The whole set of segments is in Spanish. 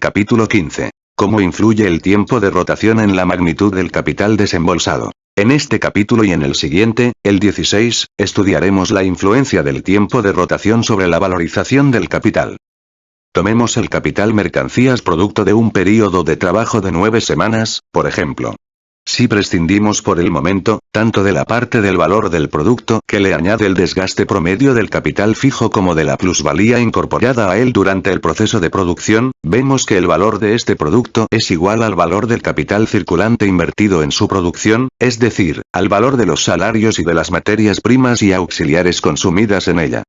Capítulo 15. ¿Cómo influye el tiempo de rotación en la magnitud del capital desembolsado? En este capítulo y en el siguiente, el 16, estudiaremos la influencia del tiempo de rotación sobre la valorización del capital. Tomemos el capital mercancías producto de un período de trabajo de 9 semanas, por ejemplo. Si prescindimos por el momento, tanto de la parte del valor del producto que le añade el desgaste promedio del capital fijo como de la plusvalía incorporada a él durante el proceso de producción, vemos que el valor de este producto es igual al valor del capital circulante invertido en su producción, es decir, al valor de los salarios y de las materias primas y auxiliares consumidas en ella.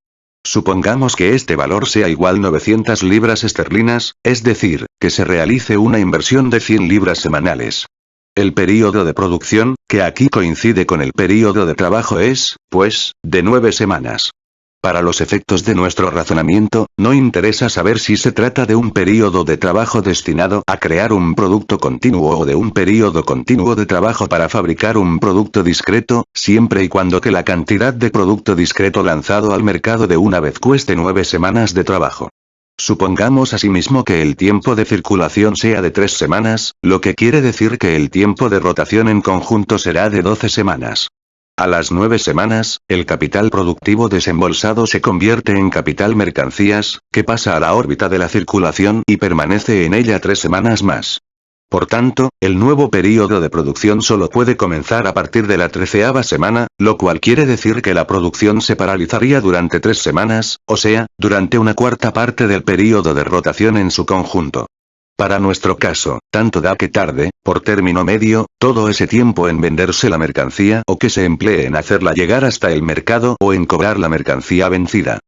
Supongamos que este valor sea igual 900 libras esterlinas, es decir, que se realice una inversión de 100 libras semanales. El período de producción, que aquí coincide con el período de trabajo es, pues, de 9 semanas. Para los efectos de nuestro razonamiento, no interesa saber si se trata de un período de trabajo destinado a crear un producto continuo o de un período continuo de trabajo para fabricar un producto discreto, siempre y cuando que la cantidad de producto discreto lanzado al mercado de una vez cueste 9 semanas de trabajo. Supongamos asimismo que el tiempo de circulación sea de 3 semanas, lo que quiere decir que el tiempo de rotación en conjunto será de 12 semanas. A las 9 semanas, el capital productivo desembolsado se convierte en capital mercancías, que pasa a la órbita de la circulación y permanece en ella 3 semanas más. Por tanto, el nuevo período de producción solo puede comenzar a partir de la 13ª semana, lo cual quiere decir que la producción se paralizaría durante 3 semanas, o sea, durante una cuarta parte del período de rotación en su conjunto. Para nuestro caso, tanto da que tarde, por término medio, todo ese tiempo en venderse la mercancía o que se emplee en hacerla llegar hasta el mercado o en cobrar la mercancía vencida.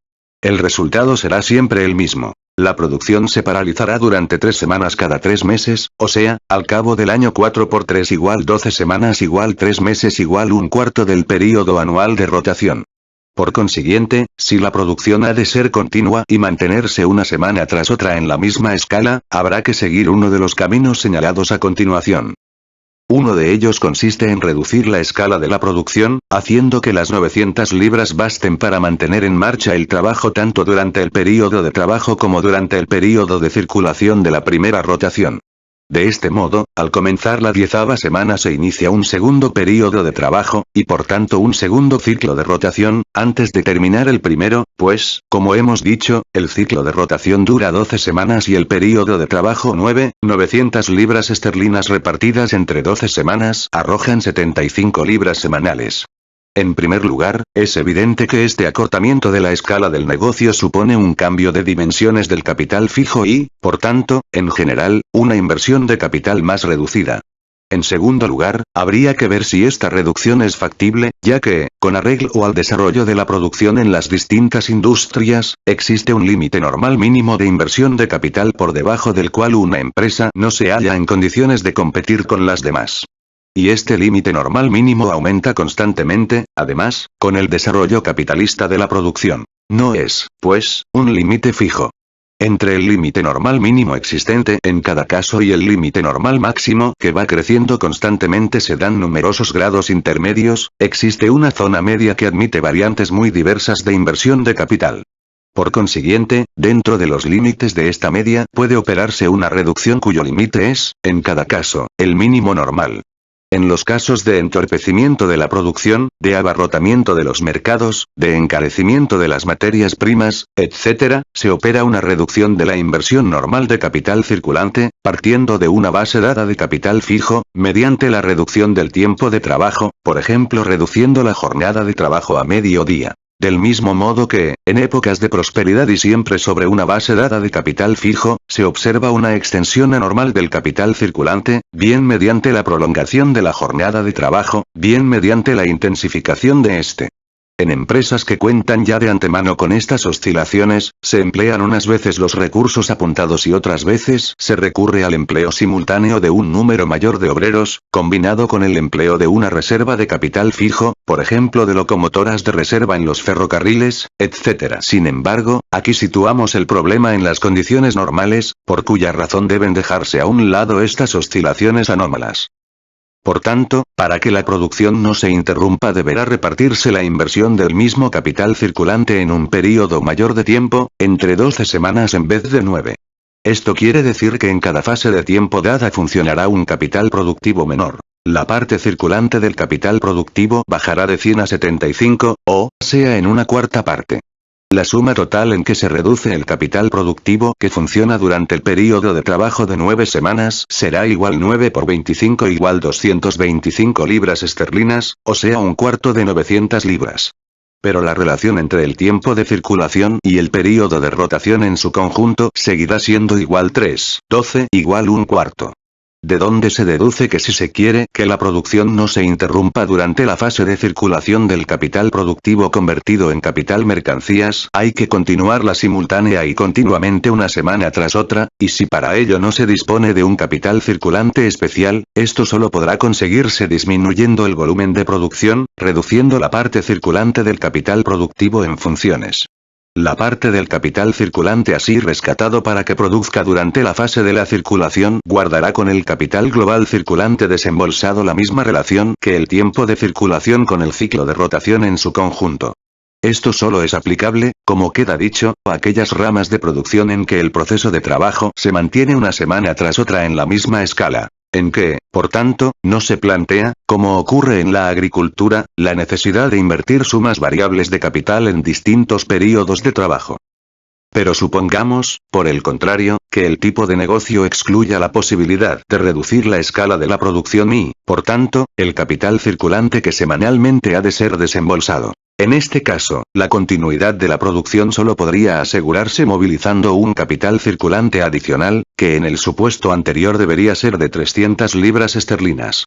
El resultado será siempre el mismo. La producción se paralizará durante 3 semanas cada 3 meses, o sea, al cabo del año 4 por 3 igual 12 semanas igual 3 meses igual un cuarto del período anual de rotación. Por consiguiente, si la producción ha de ser continua y mantenerse una semana tras otra en la misma escala, habrá que seguir uno de los caminos señalados a continuación. Uno de ellos consiste en reducir la escala de la producción, haciendo que las 900 libras basten para mantener en marcha el trabajo tanto durante el período de trabajo como durante el período de circulación de la primera rotación. De este modo, al comenzar la 10ª semana se inicia un segundo período de trabajo, y por tanto un segundo ciclo de rotación, antes de terminar el primero, pues, como hemos dicho, el ciclo de rotación dura 12 semanas y el período de trabajo 900 libras esterlinas repartidas entre 12 semanas arrojan 75 libras semanales. En primer lugar, es evidente que este acortamiento de la escala del negocio supone un cambio de dimensiones del capital fijo y, por tanto, en general, una inversión de capital más reducida. En segundo lugar, habría que ver si esta reducción es factible, ya que, con arreglo al desarrollo de la producción en las distintas industrias, existe un límite normal mínimo de inversión de capital por debajo del cual una empresa no se halla en condiciones de competir con las demás. Y este límite normal mínimo aumenta constantemente, además, con el desarrollo capitalista de la producción. No es, pues, un límite fijo. Entre el límite normal mínimo existente en cada caso y el límite normal máximo que va creciendo constantemente se dan numerosos grados intermedios, existe una zona media que admite variantes muy diversas de inversión de capital. Por consiguiente, dentro de los límites de esta media puede operarse una reducción cuyo límite es, en cada caso, el mínimo normal. En los casos de entorpecimiento de la producción, de abarrotamiento de los mercados, de encarecimiento de las materias primas, etc., se opera una reducción de la inversión normal de capital circulante, partiendo de una base dada de capital fijo, mediante la reducción del tiempo de trabajo, por ejemplo reduciendo la jornada de trabajo a mediodía. Del mismo modo que, en épocas de prosperidad y siempre sobre una base dada de capital fijo, se observa una extensión anormal del capital circulante, bien mediante la prolongación de la jornada de trabajo, bien mediante la intensificación de este. En empresas que cuentan ya de antemano con estas oscilaciones, se emplean unas veces los recursos apuntados y otras veces se recurre al empleo simultáneo de un número mayor de obreros, combinado con el empleo de una reserva de capital fijo, por ejemplo de locomotoras de reserva en los ferrocarriles, etc. Sin embargo, aquí situamos el problema en las condiciones normales, por cuya razón deben dejarse a un lado estas oscilaciones anómalas. Por tanto, para que la producción no se interrumpa deberá repartirse la inversión del mismo capital circulante en un período mayor de tiempo, entre 12 semanas en vez de 9. Esto quiere decir que en cada fase de tiempo dada funcionará un capital productivo menor. La parte circulante del capital productivo bajará de 100 a 75, o sea en una cuarta parte. La suma total en que se reduce el capital productivo que funciona durante el período de trabajo de 9 semanas será igual 9 por 25 igual 225 libras esterlinas, o sea un cuarto de 900 libras. Pero la relación entre el tiempo de circulación y el período de rotación en su conjunto seguirá siendo igual 3/12 igual un cuarto. De donde se deduce que si se quiere que la producción no se interrumpa durante la fase de circulación del capital productivo convertido en capital mercancías, hay que continuarla simultánea y continuamente una semana tras otra, y si para ello no se dispone de un capital circulante especial, esto solo podrá conseguirse disminuyendo el volumen de producción, reduciendo la parte circulante del capital productivo en funciones. La parte del capital circulante así rescatado para que produzca durante la fase de la circulación guardará con el capital global circulante desembolsado la misma relación que el tiempo de circulación con el ciclo de rotación en su conjunto. Esto solo es aplicable, como queda dicho, a aquellas ramas de producción en que el proceso de trabajo se mantiene una semana tras otra en la misma escala. En que, por tanto, no se plantea, como ocurre en la agricultura, la necesidad de invertir sumas variables de capital en distintos períodos de trabajo. Pero supongamos, por el contrario, que el tipo de negocio excluya la posibilidad de reducir la escala de la producción y, por tanto, el capital circulante que semanalmente ha de ser desembolsado. En este caso, la continuidad de la producción solo podría asegurarse movilizando un capital circulante adicional, que en el supuesto anterior debería ser de 300 libras esterlinas.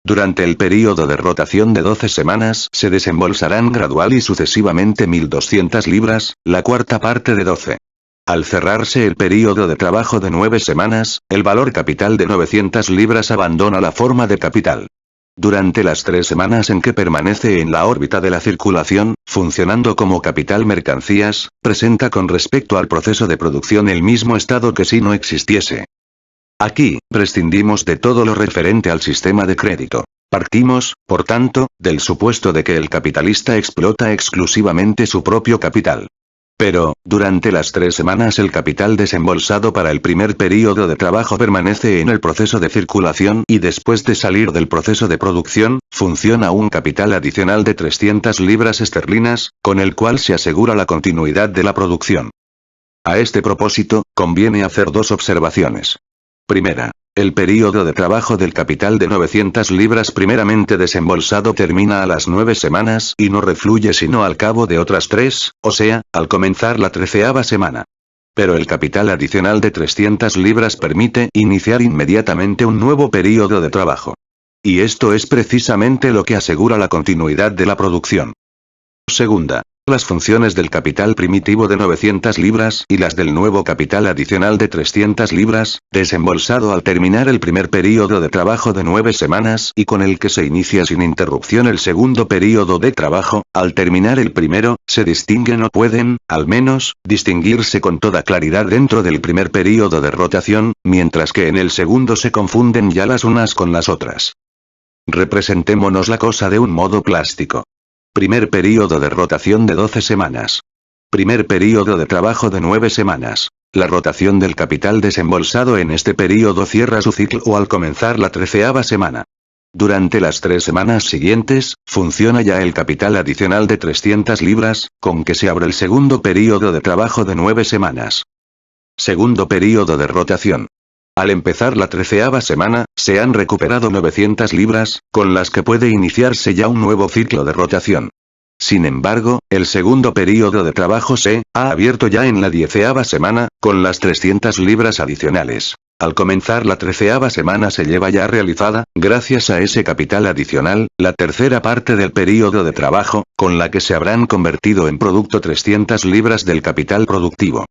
Durante el período de rotación de 12 semanas se desembolsarán gradual y sucesivamente 1200 libras, la cuarta parte de 12. Al cerrarse el período de trabajo de 9 semanas, el valor capital de 900 libras abandona la forma de capital. Durante las 3 semanas en que permanece en la órbita de la circulación, funcionando como capital mercancías, presenta con respecto al proceso de producción el mismo estado que si no existiese. Aquí, prescindimos de todo lo referente al sistema de crédito. Partimos, por tanto, del supuesto de que el capitalista explota exclusivamente su propio capital. Pero, durante las 3 semanas el capital desembolsado para el primer período de trabajo permanece en el proceso de circulación y después de salir del proceso de producción, funciona un capital adicional de 300 libras esterlinas, con el cual se asegura la continuidad de la producción. A este propósito, conviene hacer 2 observaciones. Primera. El período de trabajo del capital de 900 libras primeramente desembolsado termina a las 9 semanas y no refluye sino al cabo de otras 3, o sea, al comenzar la 13ª semana. Pero el capital adicional de 300 libras permite iniciar inmediatamente un nuevo período de trabajo. Y esto es precisamente lo que asegura la continuidad de la producción. Segunda. Las funciones del capital primitivo de 900 libras y las del nuevo capital adicional de 300 libras, desembolsado al terminar el primer período de trabajo de 9 semanas y con el que se inicia sin interrupción el segundo período de trabajo, al terminar el primero, se distinguen o pueden, al menos, distinguirse con toda claridad dentro del primer período de rotación, mientras que en el segundo se confunden ya las unas con las otras. Representémonos la cosa de un modo plástico. Primer período de rotación de 12 semanas. Primer período de trabajo de 9 semanas. La rotación del capital desembolsado en este período cierra su ciclo al comenzar la 13ª semana. Durante las 3 semanas siguientes, funciona ya el capital adicional de 300 libras, con que se abre el segundo período de trabajo de 9 semanas. Segundo período de rotación. Al empezar la 13ª semana, se han recuperado 900 libras, con las que puede iniciarse ya un nuevo ciclo de rotación. Sin embargo, el segundo período de trabajo se ha abierto ya en la 10ª semana, con las 300 libras adicionales. Al comenzar la 13ª semana se lleva ya realizada, gracias a ese capital adicional, la tercera parte del período de trabajo, con la que se habrán convertido en producto 300 libras del capital productivo.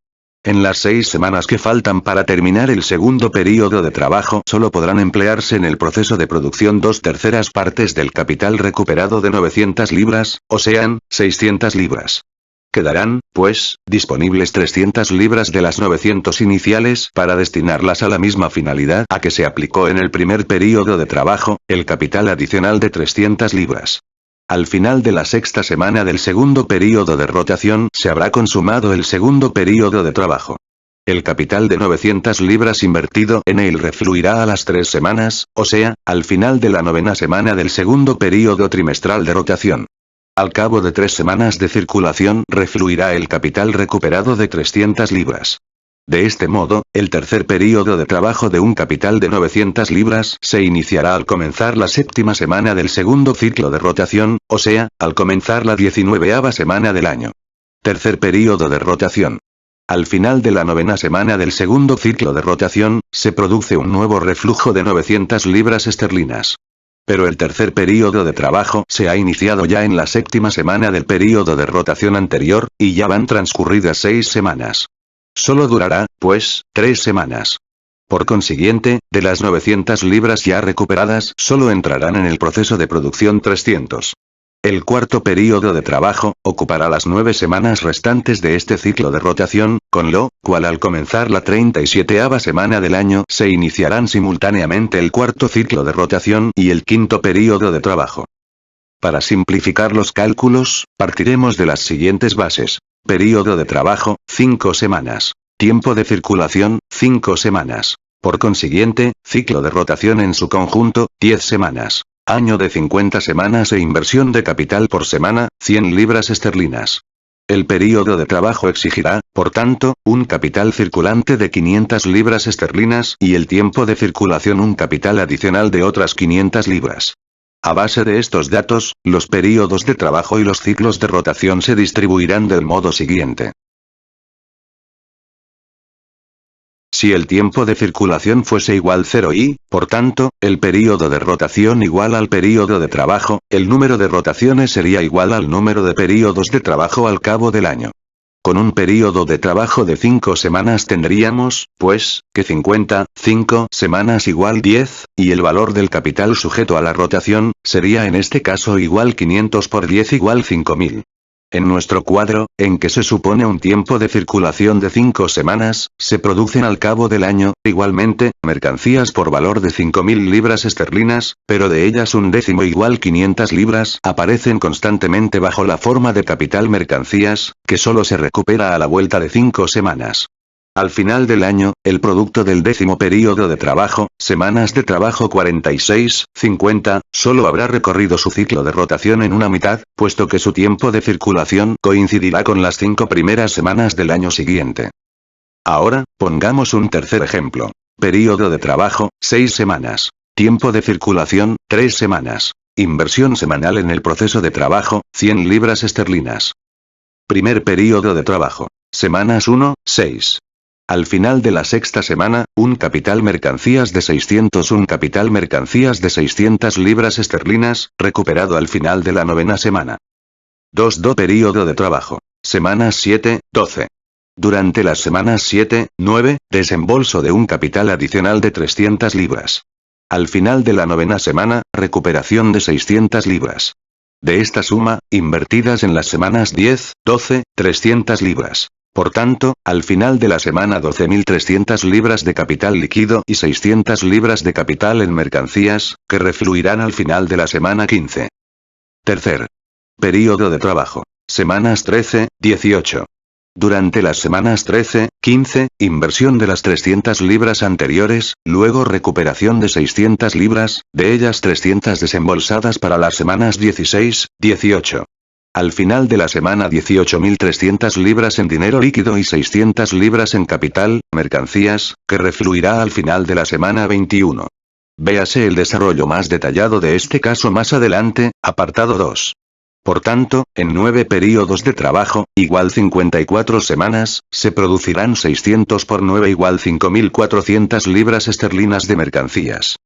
En las 6 semanas que faltan para terminar el segundo período de trabajo solo podrán emplearse en el proceso de producción 2/3 partes del capital recuperado de 900 libras, o sean, 600 libras. Quedarán, pues, disponibles 300 libras de las 900 iniciales para destinarlas a la misma finalidad a que se aplicó en el primer período de trabajo, el capital adicional de 300 libras. Al final de la 6ª semana del segundo período de rotación se habrá consumado el segundo período de trabajo. El capital de 900 libras invertido en él refluirá a las 3 semanas, o sea, al final de la 9ª semana del segundo período trimestral de rotación. Al cabo de 3 semanas de circulación refluirá el capital recuperado de 300 libras. De este modo, el tercer período de trabajo de un capital de 900 libras se iniciará al comenzar la 7ª semana del segundo ciclo de rotación, o sea, al comenzar la 19ª semana del año. Tercer período de rotación. Al final de la 9ª semana del segundo ciclo de rotación, se produce un nuevo reflujo de 900 libras esterlinas. Pero el tercer período de trabajo se ha iniciado ya en la 7ª semana del período de rotación anterior, y ya van transcurridas 6 semanas. Solo durará, pues, 3 semanas. Por consiguiente, de las 900 libras ya recuperadas solo entrarán en el proceso de producción 300. El cuarto período de trabajo ocupará las 9 semanas restantes de este ciclo de rotación, con lo cual al comenzar la 37ª semana del año se iniciarán simultáneamente el cuarto ciclo de rotación y el quinto período de trabajo. Para simplificar los cálculos, partiremos de las siguientes bases. Período de trabajo, 5 semanas. Tiempo de circulación, 5 semanas. Por consiguiente, ciclo de rotación en su conjunto, 10 semanas. Año de 50 semanas e inversión de capital por semana, 100 libras esterlinas. El período de trabajo exigirá, por tanto, un capital circulante de 500 libras esterlinas y el tiempo de circulación un capital adicional de otras 500 libras. A base de estos datos, los períodos de trabajo y los ciclos de rotación se distribuirán del modo siguiente. Si el tiempo de circulación fuese igual 0 y, por tanto, el período de rotación igual al período de trabajo, el número de rotaciones sería igual al número de períodos de trabajo al cabo del año. Con un período de trabajo de 5 semanas tendríamos, pues, que 5 semanas igual 10, y el valor del capital sujeto a la rotación, sería en este caso igual 500 por 10 igual 5000. En nuestro cuadro, en que se supone un tiempo de circulación de 5 semanas, se producen al cabo del año, igualmente, mercancías por valor de 5000 libras esterlinas, pero de ellas un décimo igual 500 libras aparecen constantemente bajo la forma de capital mercancías, que solo se recupera a la vuelta de 5 semanas. Al final del año, el producto del décimo período de trabajo, semanas de trabajo 46, 50, solo habrá recorrido su ciclo de rotación en una mitad, puesto que su tiempo de circulación coincidirá con las 5 primeras semanas del año siguiente. Ahora, pongamos un tercer ejemplo. Período de trabajo, 6 semanas. Tiempo de circulación, 3 semanas. Inversión semanal en el proceso de trabajo, 100 libras esterlinas. Primer período de trabajo. Semanas 1, 6. Al final de la sexta semana, un capital mercancías de 601 capital mercancías de 600 libras esterlinas, recuperado al final de la 9ª semana. 2. Período de trabajo. Semanas 7, 12. Durante las semanas 7, 9, desembolso de un capital adicional de 300 libras. Al final de la 9ª semana, recuperación de 600 libras. De esta suma, invertidas en las semanas 10, 12, 300 libras. Por tanto, al final de la semana 12.300 libras de capital líquido y 600 libras de capital en mercancías, que refluirán al final de la semana 15. Tercer período de trabajo. Semanas 13, 18. Durante las semanas 13, 15, inversión de las 300 libras anteriores, luego recuperación de 600 libras, de ellas 300 desembolsadas para las semanas 16, 18. Al final de la semana 18.300 libras en dinero líquido y 600 libras en capital, mercancías, que refluirá al final de la semana 21. Véase el desarrollo más detallado de este caso más adelante, apartado 2. Por tanto, en 9 períodos de trabajo, igual 54 semanas, se producirán 600 por 9 igual 5.400 libras esterlinas de mercancías.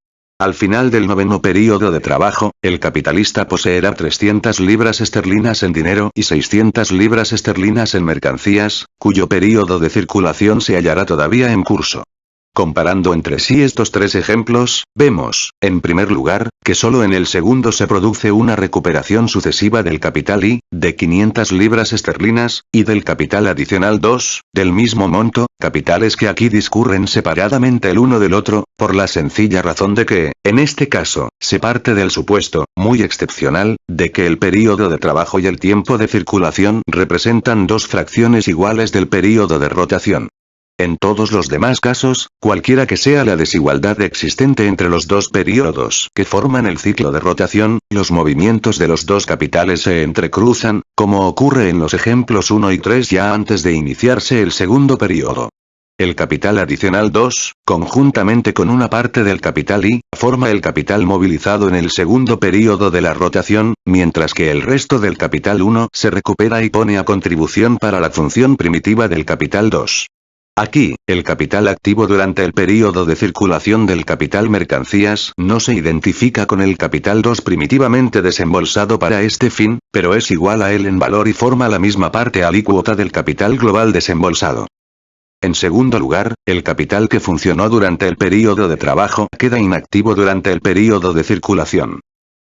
Al final del 9º período de trabajo, el capitalista poseerá 300 libras esterlinas en dinero y 600 libras esterlinas en mercancías, cuyo período de circulación se hallará todavía en curso. Comparando entre sí estos 3 ejemplos, vemos, en primer lugar, que solo en el segundo se produce una recuperación sucesiva del capital I, de 500 libras esterlinas, y del capital adicional 2, del mismo monto, capitales que aquí discurren separadamente el uno del otro, por la sencilla razón de que, en este caso, se parte del supuesto, muy excepcional, de que el período de trabajo y el tiempo de circulación representan 2 fracciones iguales del período de rotación. En todos los demás casos, cualquiera que sea la desigualdad existente entre los dos periodos que forman el ciclo de rotación, los movimientos de los dos capitales se entrecruzan, como ocurre en los ejemplos 1 y 3 ya antes de iniciarse el segundo periodo. El capital adicional 2, conjuntamente con una parte del capital I, forma el capital movilizado en el segundo período de la rotación, mientras que el resto del capital 1 se recupera y pone a contribución para la función primitiva del capital 2. Aquí, el capital activo durante el período de circulación del capital mercancías no se identifica con el capital 2 primitivamente desembolsado para este fin, pero es igual a él en valor y forma la misma parte alícuota del capital global desembolsado. En segundo lugar, el capital que funcionó durante el período de trabajo queda inactivo durante el período de circulación.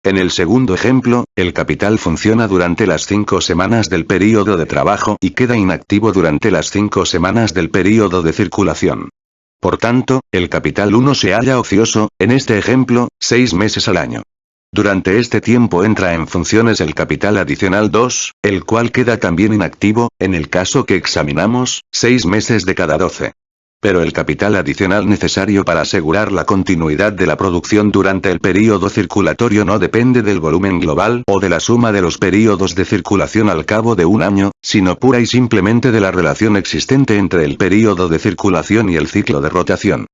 En el segundo ejemplo, el capital funciona durante las 5 semanas del período de trabajo y queda inactivo durante las 5 semanas del período de circulación. Por tanto, el capital 1 se halla ocioso, en este ejemplo, 6 meses al año. Durante este tiempo entra en funciones el capital adicional 2, el cual queda también inactivo, en el caso que examinamos, 6 meses de cada 12. Pero el capital adicional necesario para asegurar la continuidad de la producción durante el período circulatorio no depende del volumen global o de la suma de los períodos de circulación al cabo de un año, sino pura y simplemente de la relación existente entre el período de circulación y el ciclo de rotación.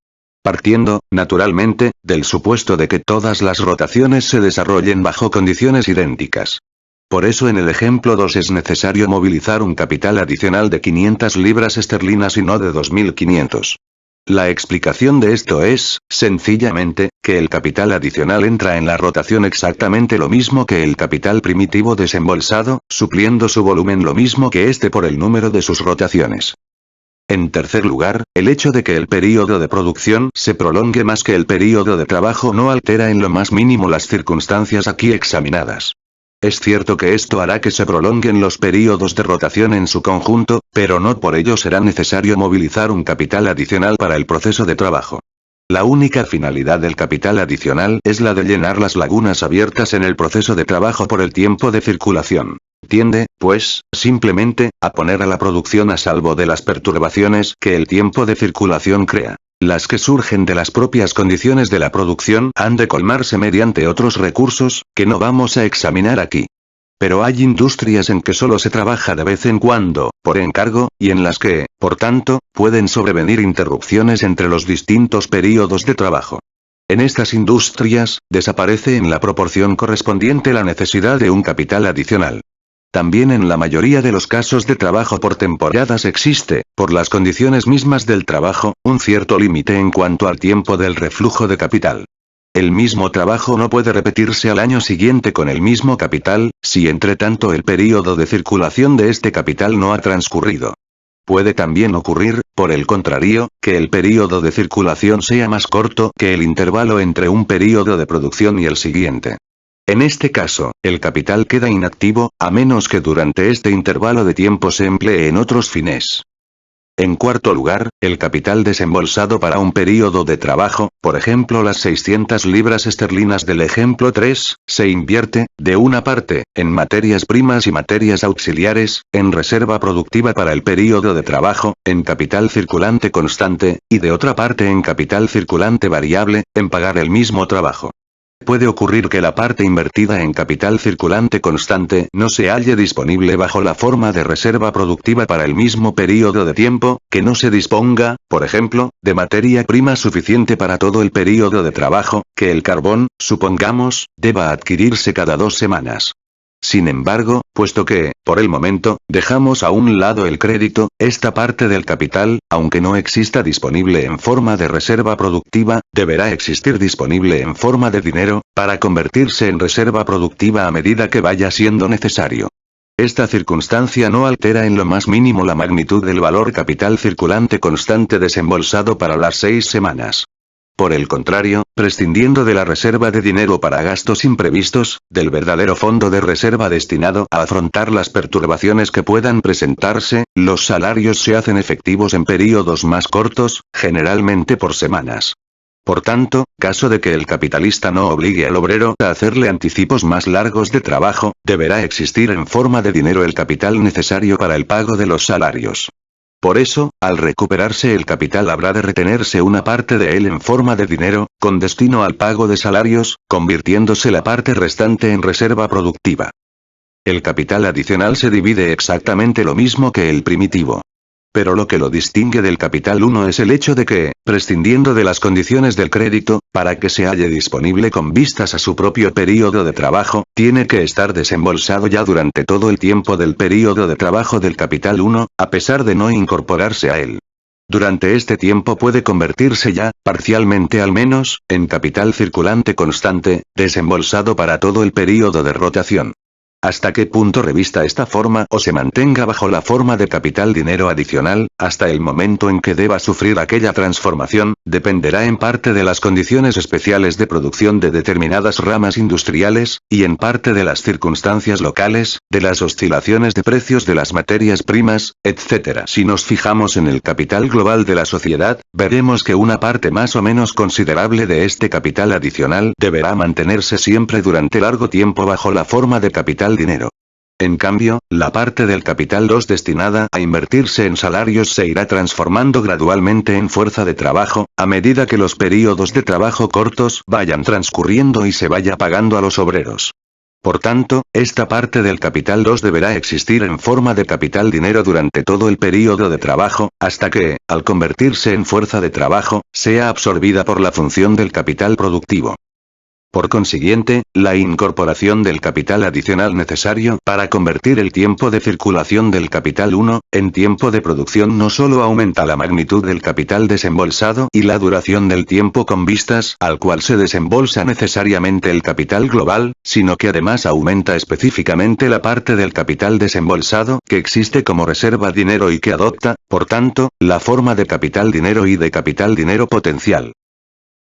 Partiendo, naturalmente, del supuesto de que todas las rotaciones se desarrollen bajo condiciones idénticas. Por eso en el ejemplo 2 es necesario movilizar un capital adicional de 500 libras esterlinas y no de 2.500. La explicación de esto es, sencillamente, que el capital adicional entra en la rotación exactamente lo mismo que el capital primitivo desembolsado, supliendo su volumen lo mismo que este por el número de sus rotaciones. En tercer lugar, el hecho de que el período de producción se prolongue más que el período de trabajo no altera en lo más mínimo las circunstancias aquí examinadas. Es cierto que esto hará que se prolonguen los períodos de rotación en su conjunto, pero no por ello será necesario movilizar un capital adicional para el proceso de trabajo. La única finalidad del capital adicional es la de llenar las lagunas abiertas en el proceso de trabajo por el tiempo de circulación. Tiende, pues, simplemente, a poner a la producción a salvo de las perturbaciones que el tiempo de circulación crea. Las que surgen de las propias condiciones de la producción han de colmarse mediante otros recursos, que no vamos a examinar aquí. Pero hay industrias en que solo se trabaja de vez en cuando, por encargo, y en las que, por tanto, pueden sobrevenir interrupciones entre los distintos períodos de trabajo. En estas industrias, desaparece en la proporción correspondiente la necesidad de un capital adicional. También en la mayoría de los casos de trabajo por temporadas existe, por las condiciones mismas del trabajo, un cierto límite en cuanto al tiempo del reflujo de capital. El mismo trabajo no puede repetirse al año siguiente con el mismo capital, si entre tanto el período de circulación de este capital no ha transcurrido. Puede también ocurrir, por el contrario, que el período de circulación sea más corto que el intervalo entre un período de producción y el siguiente. En este caso, el capital queda inactivo, a menos que durante este intervalo de tiempo se emplee en otros fines. En cuarto lugar, el capital desembolsado para un período de trabajo, por ejemplo las 600 libras esterlinas del ejemplo 3, se invierte, de una parte, en materias primas y materias auxiliares, en reserva productiva para el período de trabajo, en capital circulante constante, y de otra parte en capital circulante variable, en pagar el mismo trabajo. Puede ocurrir que la parte invertida en capital circulante constante no se halle disponible bajo la forma de reserva productiva para el mismo período de tiempo, que no se disponga, por ejemplo, de materia prima suficiente para todo el período de trabajo, que el carbón, supongamos, deba adquirirse cada 2 semanas. Sin embargo, puesto que, por el momento, dejamos a un lado el crédito, esta parte del capital, aunque no exista disponible en forma de reserva productiva, deberá existir disponible en forma de dinero, para convertirse en reserva productiva a medida que vaya siendo necesario. Esta circunstancia no altera en lo más mínimo la magnitud del valor capital circulante constante desembolsado para las 6 semanas. Por el contrario, prescindiendo de la reserva de dinero para gastos imprevistos, del verdadero fondo de reserva destinado a afrontar las perturbaciones que puedan presentarse, los salarios se hacen efectivos en períodos más cortos, generalmente por semanas. Por tanto, caso de que el capitalista no obligue al obrero a hacerle anticipos más largos de trabajo, deberá existir en forma de dinero el capital necesario para el pago de los salarios. Por eso, al recuperarse el capital habrá de retenerse una parte de él en forma de dinero, con destino al pago de salarios, convirtiéndose la parte restante en reserva productiva. El capital adicional se divide exactamente lo mismo que el primitivo. Pero lo que lo distingue del capital 1 es el hecho de que, prescindiendo de las condiciones del crédito, para que se halle disponible con vistas a su propio período de trabajo, tiene que estar desembolsado ya durante todo el tiempo del período de trabajo del capital 1, a pesar de no incorporarse a él. Durante este tiempo puede convertirse ya, parcialmente al menos, en capital circulante constante, desembolsado para todo el período de rotación. Hasta qué punto revista esta forma o se mantenga bajo la forma de capital dinero adicional, hasta el momento en que deba sufrir aquella transformación, dependerá en parte de las condiciones especiales de producción de determinadas ramas industriales, y en parte de las circunstancias locales, de las oscilaciones de precios de las materias primas, etc. Si nos fijamos en el capital global de la sociedad, veremos que una parte más o menos considerable de este capital adicional deberá mantenerse siempre durante largo tiempo bajo la forma de capital dinero. En cambio, la parte del capital 2 destinada a invertirse en salarios se irá transformando gradualmente en fuerza de trabajo, a medida que los períodos de trabajo cortos vayan transcurriendo y se vaya pagando a los obreros. Por tanto, esta parte del capital 2 deberá existir en forma de capital dinero durante todo el período de trabajo, hasta que, al convertirse en fuerza de trabajo, sea absorbida por la función del capital productivo. Por consiguiente, la incorporación del capital adicional necesario para convertir el tiempo de circulación del capital 1 en tiempo de producción no solo aumenta la magnitud del capital desembolsado y la duración del tiempo con vistas al cual se desembolsa necesariamente el capital global, sino que además aumenta específicamente la parte del capital desembolsado que existe como reserva dinero y que adopta, por tanto, la forma de capital dinero y de capital dinero potencial.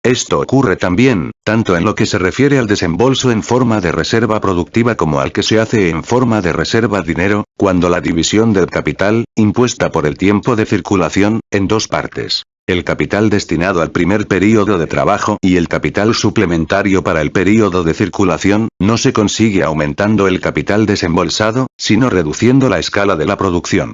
Esto ocurre también, tanto en lo que se refiere al desembolso en forma de reserva productiva como al que se hace en forma de reserva dinero, cuando la división del capital, impuesta por el tiempo de circulación, en dos partes. El capital destinado al primer período de trabajo y el capital suplementario para el período de circulación, no se consigue aumentando el capital desembolsado, sino reduciendo la escala de la producción.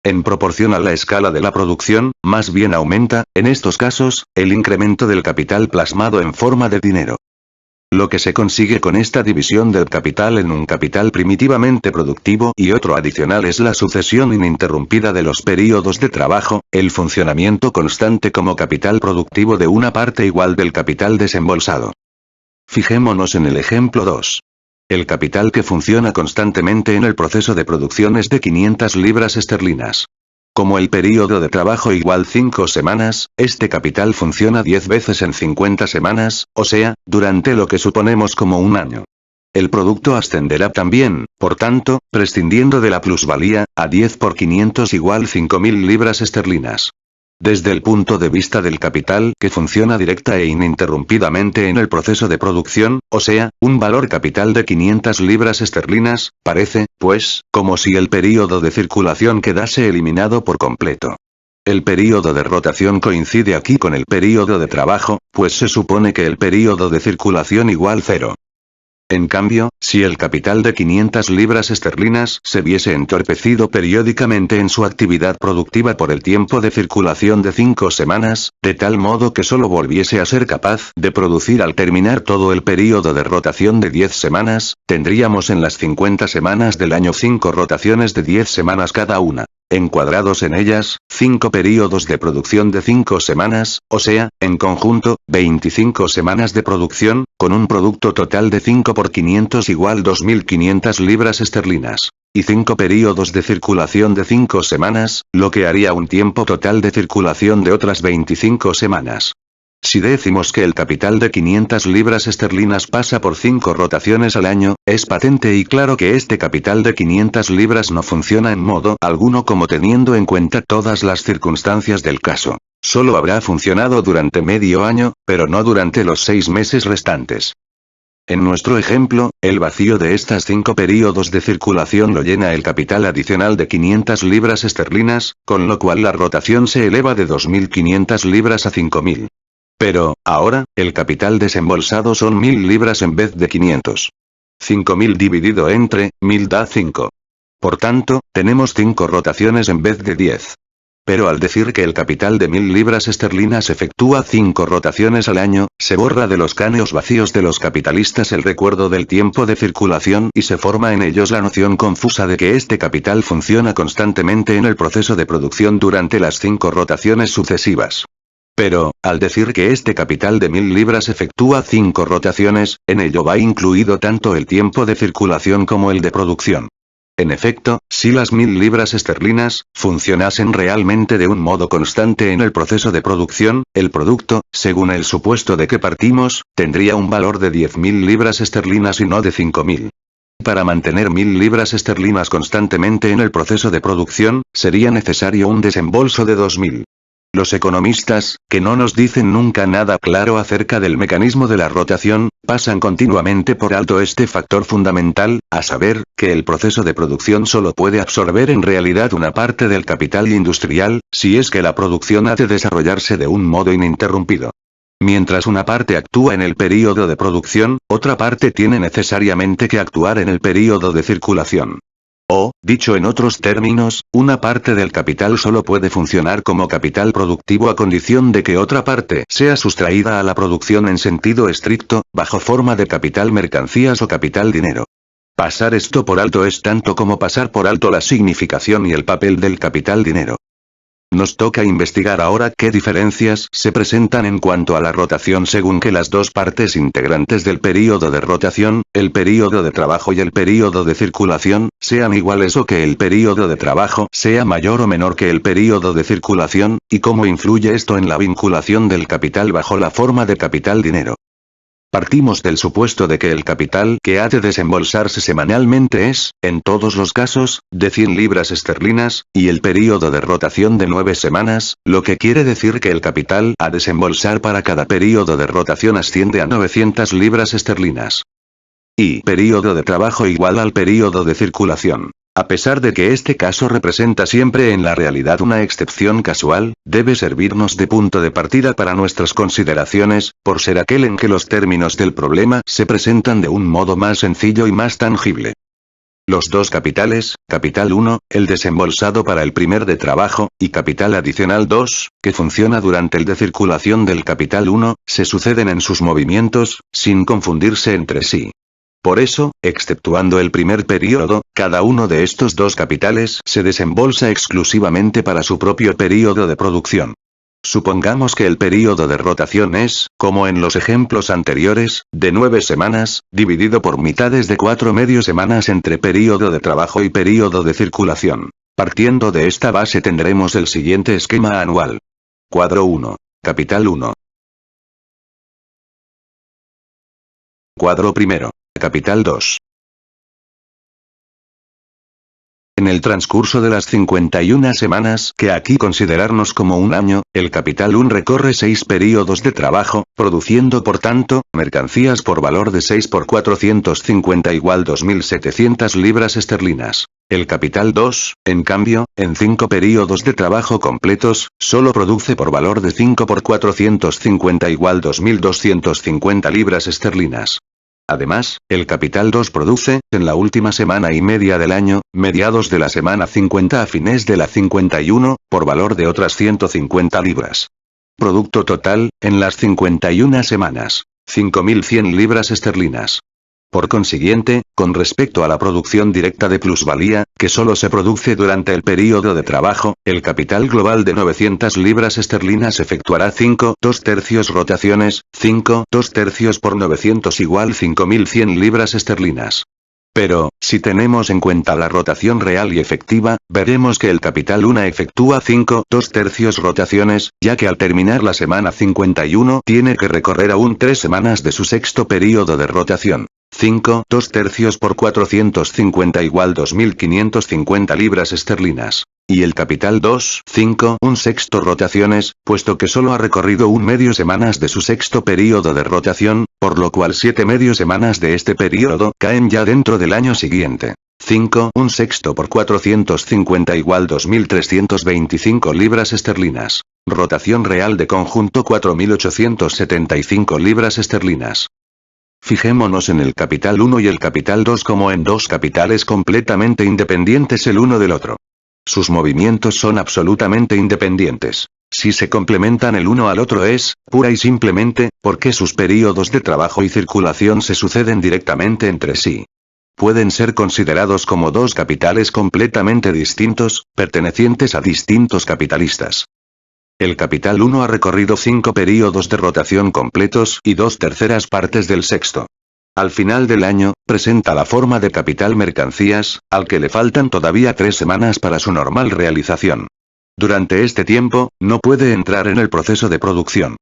En proporción a la escala de la producción, más bien aumenta, en estos casos, el incremento del capital plasmado en forma de dinero. Lo que se consigue con esta división del capital en un capital primitivamente productivo y otro adicional es la sucesión ininterrumpida de los períodos de trabajo, el funcionamiento constante como capital productivo de una parte igual del capital desembolsado. Fijémonos en el ejemplo 2. El capital que funciona constantemente en el proceso de producción es de 500 libras esterlinas. Como el período de trabajo igual 5 semanas, este capital funciona 10 veces en 50 semanas, o sea, durante lo que suponemos como un año. El producto ascenderá también, por tanto, prescindiendo de la plusvalía, a 10 por 500 igual 5.000 libras esterlinas. Desde el punto de vista del capital que funciona directa e ininterrumpidamente en el proceso de producción, o sea, un valor capital de 500 libras esterlinas, parece, pues, como si el período de circulación quedase eliminado por completo. El período de rotación coincide aquí con el período de trabajo, pues se supone que el período de circulación igual 0. En cambio, si el capital de 500 libras esterlinas se viese entorpecido periódicamente en su actividad productiva por el tiempo de circulación de 5 semanas, de tal modo que solo volviese a ser capaz de producir al terminar todo el período de rotación de 10 semanas, tendríamos en las 50 semanas del año 5 rotaciones de 10 semanas cada una. Encuadrados en ellas, 5 períodos de producción de 5 semanas, o sea, en conjunto, 25 semanas de producción, con un producto total de 5 por 500 igual 2.500 libras esterlinas. Y 5 períodos de circulación de 5 semanas, lo que haría un tiempo total de circulación de otras 25 semanas. Si decimos que el capital de 500 libras esterlinas pasa por 5 rotaciones al año, es patente y claro que este capital de 500 libras no funciona en modo alguno como teniendo en cuenta todas las circunstancias del caso. Solo habrá funcionado durante medio año, pero no durante los 6 meses restantes. En nuestro ejemplo, el vacío de estas 5 períodos de circulación lo llena el capital adicional de 500 libras esterlinas, con lo cual la rotación se eleva de 2.500 libras a 5.000. Pero, ahora, el capital desembolsado son 1.000 libras en vez de 500. 5.000 dividido entre 1.000 da 5. Por tanto, tenemos 5 rotaciones en vez de 10. Pero al decir que el capital de 1000 libras esterlinas efectúa 5 rotaciones al año, se borra de los cráneos vacíos de los capitalistas el recuerdo del tiempo de circulación y se forma en ellos la noción confusa de que este capital funciona constantemente en el proceso de producción durante las 5 rotaciones sucesivas. Pero, al decir que este capital de 1000 libras efectúa 5 rotaciones, en ello va incluido tanto el tiempo de circulación como el de producción. En efecto, si las 1000 libras esterlinas funcionasen realmente de un modo constante en el proceso de producción, el producto, según el supuesto de que partimos, tendría un valor de 10.000 libras esterlinas y no de 5.000. Para mantener 1000 libras esterlinas constantemente en el proceso de producción, sería necesario un desembolso de 2000. Los economistas, que no nos dicen nunca nada claro acerca del mecanismo de la rotación, pasan continuamente por alto este factor fundamental, a saber, que el proceso de producción solo puede absorber en realidad una parte del capital industrial, si es que la producción ha de desarrollarse de un modo ininterrumpido. Mientras una parte actúa en el período de producción, otra parte tiene necesariamente que actuar en el período de circulación. O, dicho en otros términos, una parte del capital solo puede funcionar como capital productivo a condición de que otra parte sea sustraída a la producción en sentido estricto, bajo forma de capital mercancías o capital dinero. Pasar esto por alto es tanto como pasar por alto la significación y el papel del capital dinero. Nos toca investigar ahora qué diferencias se presentan en cuanto a la rotación según que las dos partes integrantes del período de rotación, el período de trabajo y el período de circulación, sean iguales o que el período de trabajo sea mayor o menor que el período de circulación, y cómo influye esto en la vinculación del capital bajo la forma de capital dinero. Partimos del supuesto de que el capital que ha de desembolsarse semanalmente es, en todos los casos, de 100 libras esterlinas, y el período de rotación de 9 semanas, lo que quiere decir que el capital a desembolsar para cada período de rotación asciende a 900 libras esterlinas. Y período de trabajo igual al período de circulación. A pesar de que este caso representa siempre en la realidad una excepción casual, debe servirnos de punto de partida para nuestras consideraciones, por ser aquel en que los términos del problema se presentan de un modo más sencillo y más tangible. Los dos capitales, capital 1, el desembolsado para el primer de trabajo, y capital adicional 2, que funciona durante el de circulación del capital 1, se suceden en sus movimientos, sin confundirse entre sí. Por eso, exceptuando el primer período, cada uno de estos dos capitales se desembolsa exclusivamente para su propio período de producción. Supongamos que el período de rotación es, como en los ejemplos anteriores, de 9 semanas, dividido por mitades de 4 medio semanas entre período de trabajo y período de circulación. Partiendo de esta base tendremos el siguiente esquema anual. Cuadro 1. Capital 1. Cuadro primero. Capital 2. En el transcurso de las 51 semanas que aquí considerarnos como un año, el capital 1 recorre 6 períodos de trabajo, produciendo por tanto, mercancías por valor de 6 por 450 igual 2.700 libras esterlinas. El capital 2, en cambio, en 5 períodos de trabajo completos, solo produce por valor de 5 por 450 igual 2.250 libras esterlinas. Además, el capital 2 produce, en la última semana y media del año, mediados de la semana 50 a fines de la 51, por valor de otras 150 libras. Producto total, en las 51 semanas, 5.100 libras esterlinas. Por consiguiente, con respecto a la producción directa de plusvalía, que solo se produce durante el período de trabajo, el capital global de 900 libras esterlinas efectuará 5/2 rotaciones, 5/2 por 900 igual 5.100 libras esterlinas. Pero, si tenemos en cuenta la rotación real y efectiva, veremos que el capital 1 efectúa 5/2 rotaciones, ya que al terminar la semana 51 tiene que recorrer aún 3 semanas de su sexto período de rotación. 5/2 por 450 igual 2.550 libras esterlinas. Y el capital 2, 5/1/6 rotaciones, puesto que solo ha recorrido un medio semanas de su sexto período de rotación, por lo cual 7 medio semanas de este período caen ya dentro del año siguiente. 5/1/6 por 450 igual 2.325 libras esterlinas. Rotación real de conjunto 4.875 libras esterlinas. Fijémonos en el capital 1 y el capital 2 como en dos capitales completamente independientes el uno del otro. Sus movimientos son absolutamente independientes. Si se complementan el uno al otro es, pura y simplemente, porque sus períodos de trabajo y circulación se suceden directamente entre sí. Pueden ser considerados como dos capitales completamente distintos, pertenecientes a distintos capitalistas. El capital 1 ha recorrido 5 períodos de rotación completos y 2/3 partes del sexto. Al final del año, presenta la forma de capital mercancías, al que le faltan todavía 3 semanas para su normal realización. Durante este tiempo, no puede entrar en el proceso de producción.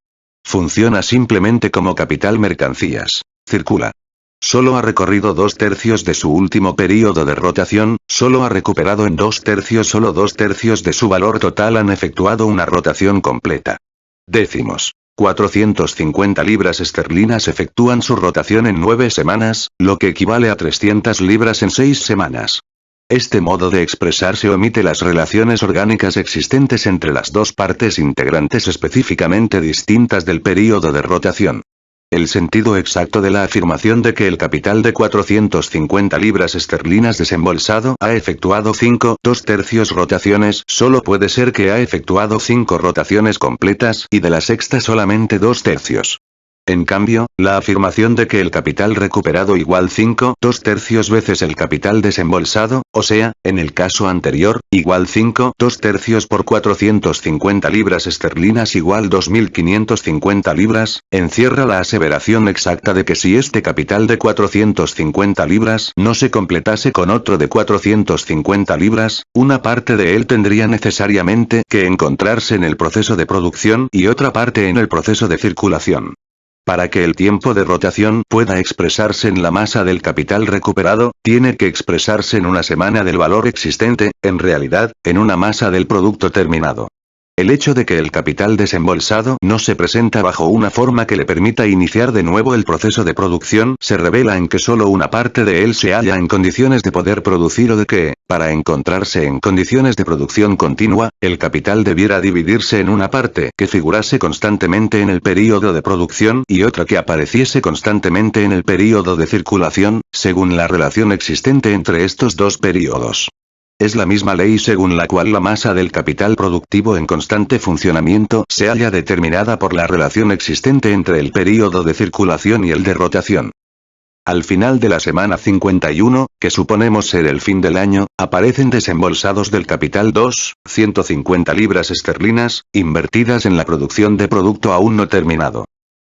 Funciona simplemente como capital mercancías. Circula. Solo ha recorrido 2/3 de su último período de rotación, solo ha recuperado en 2/3, solo 2/3 de su valor total han efectuado una rotación completa. Décimos. 450 libras esterlinas efectúan su rotación en 9 semanas, lo que equivale a 300 libras en 6 semanas. Este modo de expresarse omite las relaciones orgánicas existentes entre las dos partes integrantes específicamente distintas del período de rotación. El sentido exacto de la afirmación de que el capital de 450 libras esterlinas desembolsado ha efectuado 5/2 rotaciones solo puede ser que ha efectuado 5 rotaciones completas y de la sexta solamente 2/3. En cambio, la afirmación de que el capital recuperado igual 5/2 veces el capital desembolsado, o sea, en el caso anterior, igual 5/2 por 450 libras esterlinas igual 2550 libras, encierra la aseveración exacta de que si este capital de 450 libras no se completase con otro de 450 libras, una parte de él tendría necesariamente que encontrarse en el proceso de producción y otra parte en el proceso de circulación. Para que el tiempo de rotación pueda expresarse en la masa del capital recuperado, tiene que expresarse en una semana del valor existente, en realidad, en una masa del producto terminado. El hecho de que el capital desembolsado no se presenta bajo una forma que le permita iniciar de nuevo el proceso de producción se revela en que solo una parte de él se halla en condiciones de poder producir o de que, para encontrarse en condiciones de producción continua, el capital debiera dividirse en una parte que figurase constantemente en el período de producción y otra que apareciese constantemente en el período de circulación, según la relación existente entre estos dos períodos. Es la misma ley según la cual la masa del capital productivo en constante funcionamiento se halla determinada por la relación existente entre el período de circulación y el de rotación. Al final de la semana 51, que suponemos ser el fin del año, aparecen desembolsados del capital 150 libras esterlinas, invertidas en la producción de producto aún no terminado.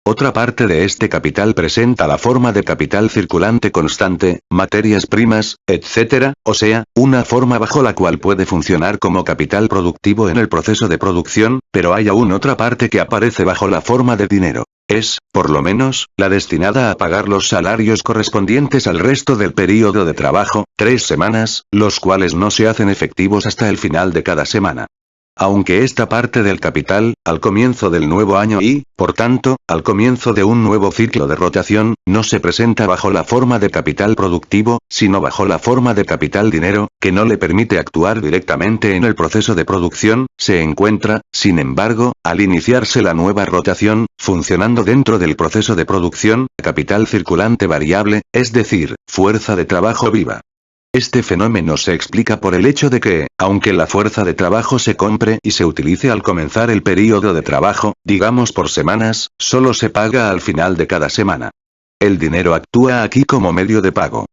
Otra parte de este capital presenta la forma de capital circulante constante, materias primas, etc., o sea, una forma bajo la cual puede funcionar como capital productivo en el proceso de producción, pero hay aún otra parte que aparece bajo la forma de dinero. Es, por lo menos, la destinada a pagar los salarios correspondientes al resto del período de trabajo, 3 semanas, los cuales no se hacen efectivos hasta el final de cada semana. Aunque esta parte del capital, al comienzo del nuevo año y, por tanto, al comienzo de un nuevo ciclo de rotación, no se presenta bajo la forma de capital productivo, sino bajo la forma de capital dinero, que no le permite actuar directamente en el proceso de producción, se encuentra, sin embargo, al iniciarse la nueva rotación, funcionando dentro del proceso de producción, capital circulante variable, es decir, fuerza de trabajo viva. Este fenómeno se explica por el hecho de que, aunque la fuerza de trabajo se compre y se utilice al comenzar el período de trabajo, digamos por semanas, solo se paga al final de cada semana. El dinero actúa aquí como medio de pago.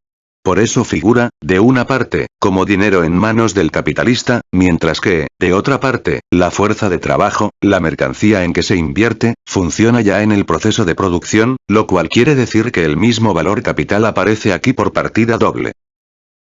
Por eso figura, de una parte, como dinero en manos del capitalista, mientras que, de otra parte, la fuerza de trabajo, la mercancía en que se invierte, funciona ya en el proceso de producción, lo cual quiere decir que el mismo valor capital aparece aquí por partida doble.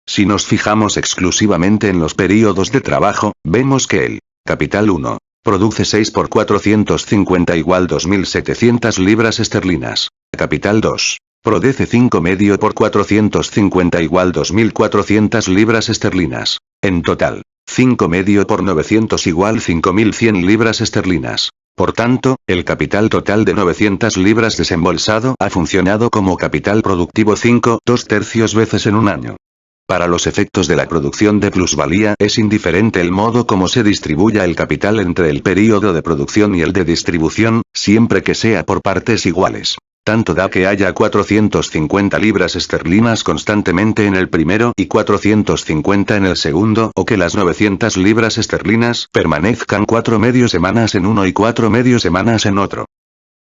Si nos fijamos exclusivamente en los períodos de trabajo, vemos que el capital 1 produce 6 por 450 igual 2700 libras esterlinas. Capital 2 produce 5 medio por 450 igual 2400 libras esterlinas. En total, 5 medio por 900 igual 5100 libras esterlinas. Por tanto, el capital total de 900 libras desembolsado ha funcionado como capital productivo 5/2 veces en un año. Para los efectos de la producción de plusvalía es indiferente el modo como se distribuya el capital entre el período de producción y el de distribución, siempre que sea por partes iguales. Tanto da que haya 450 libras esterlinas constantemente en el primero y 450 en el segundo, o que las 900 libras esterlinas permanezcan 4 medio semanas en uno y 4 medio semanas en otro.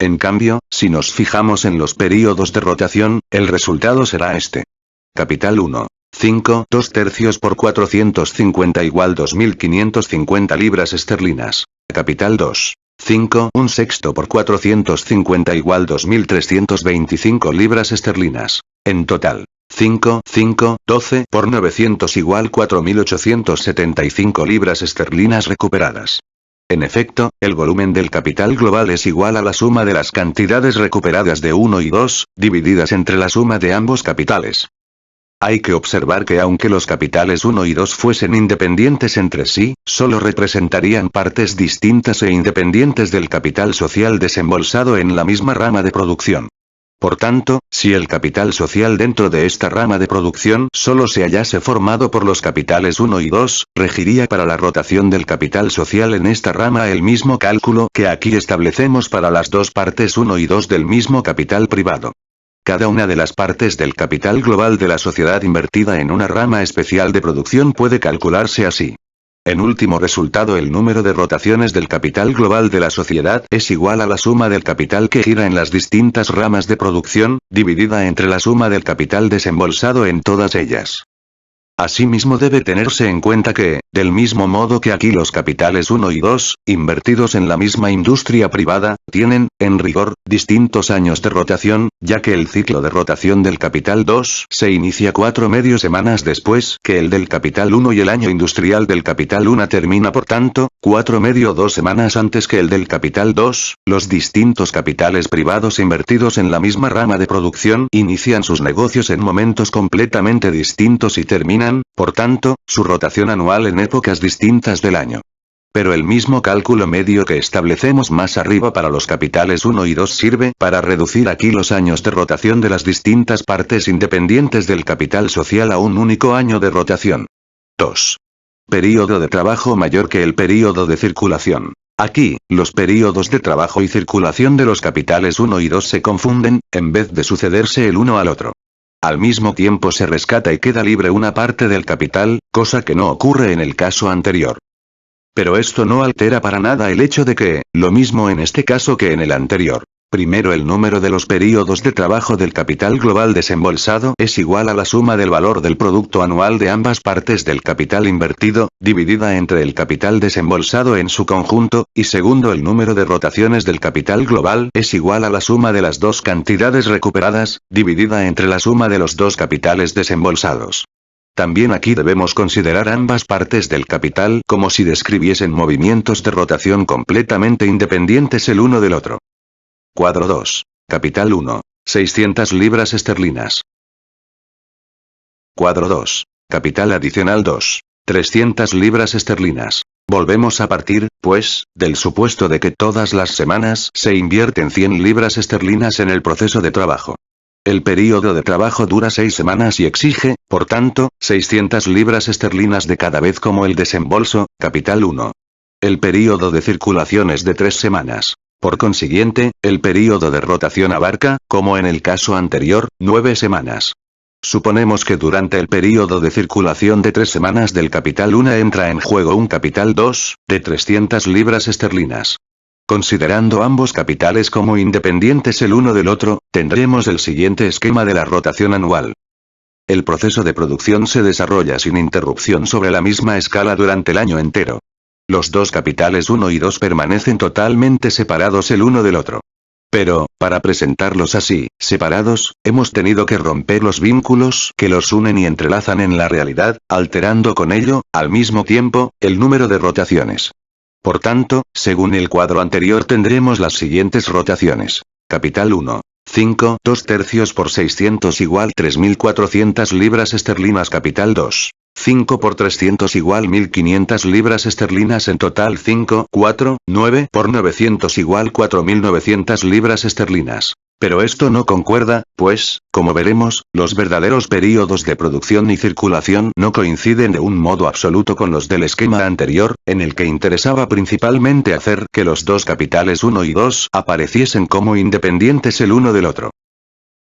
En cambio, si nos fijamos en los períodos de rotación, el resultado será este. Capital 1. 5, 2/3 por 450 igual 2550 libras esterlinas. Capital 2. 5, 1/6 por 450 igual 2325 libras esterlinas. En total. 5, 5, 12 por 900 igual 4875 libras esterlinas recuperadas. En efecto, el volumen del capital global es igual a la suma de las cantidades recuperadas de 1 y 2, divididas entre la suma de ambos capitales. Hay que observar que aunque los capitales 1 y 2 fuesen independientes entre sí, solo representarían partes distintas e independientes del capital social desembolsado en la misma rama de producción. Por tanto, si el capital social dentro de esta rama de producción solo se hallase formado por los capitales 1 y 2, regiría para la rotación del capital social en esta rama el mismo cálculo que aquí establecemos para las dos partes 1 y 2 del mismo capital privado. Cada una de las partes del capital global de la sociedad invertida en una rama especial de producción puede calcularse así. En último resultado, el número de rotaciones del capital global de la sociedad es igual a la suma del capital que gira en las distintas ramas de producción, dividida entre la suma del capital desembolsado en todas ellas. Asimismo debe tenerse en cuenta que, del mismo modo que aquí los capitales 1 y 2, invertidos en la misma industria privada, tienen, en rigor, distintos años de rotación, ya que el ciclo de rotación del capital 2 se inicia 4 medio semanas después que el del capital 1 y el año industrial del capital 1 termina por tanto, 4 medio 2 semanas antes que el del capital 2, los distintos capitales privados invertidos en la misma rama de producción inician sus negocios en momentos completamente distintos y terminan, por tanto, su rotación anual en épocas distintas del año. Pero el mismo cálculo medio que establecemos más arriba para los capitales 1 y 2 sirve para reducir aquí los años de rotación de las distintas partes independientes del capital social a un único año de rotación. 2. Período de trabajo mayor que el período de circulación. Aquí, los períodos de trabajo y circulación de los capitales 1 y 2 se confunden, en vez de sucederse el uno al otro. Al mismo tiempo se rescata y queda libre una parte del capital, cosa que no ocurre en el caso anterior. Pero esto no altera para nada el hecho de que, lo mismo en este caso que en el anterior. Primero, el número de los períodos de trabajo del capital global desembolsado es igual a la suma del valor del producto anual de ambas partes del capital invertido, dividida entre el capital desembolsado en su conjunto, y segundo, el número de rotaciones del capital global es igual a la suma de las dos cantidades recuperadas, dividida entre la suma de los dos capitales desembolsados. También aquí debemos considerar ambas partes del capital como si describiesen movimientos de rotación completamente independientes el uno del otro. Cuadro 2. Capital 1. 600 libras esterlinas. Cuadro 2. Capital adicional 2. 300 libras esterlinas. Volvemos a partir, pues, del supuesto de que todas las semanas se invierten 100 libras esterlinas en el proceso de trabajo. El período de trabajo dura 6 semanas y exige, por tanto, 600 libras esterlinas de cada vez como el desembolso, capital 1. El período de circulación es de 3 semanas. Por consiguiente, el período de rotación abarca, como en el caso anterior, 9 semanas. Suponemos que durante el período de circulación de 3 semanas del capital 1 entra en juego un capital 2, de 300 libras esterlinas. Considerando ambos capitales como independientes el uno del otro, tendremos el siguiente esquema de la rotación anual. El proceso de producción se desarrolla sin interrupción sobre la misma escala durante el año entero. Los dos capitales 1 y 2 permanecen totalmente separados el uno del otro. Pero, para presentarlos así, separados, hemos tenido que romper los vínculos que los unen y entrelazan en la realidad, alterando con ello, al mismo tiempo, el número de rotaciones. Por tanto, según el cuadro anterior tendremos las siguientes rotaciones. Capital 1. 5, 2/3 por 600 igual 3.400 libras esterlinas. Capital 2. 5 por 300 igual 1.500 libras esterlinas. En total 5, 4, 9 por 900 igual 4.900 libras esterlinas. Pero esto no concuerda, pues, como veremos, los verdaderos períodos de producción y circulación no coinciden de un modo absoluto con los del esquema anterior, en el que interesaba principalmente hacer que los dos capitales 1 y 2 apareciesen como independientes el uno del otro.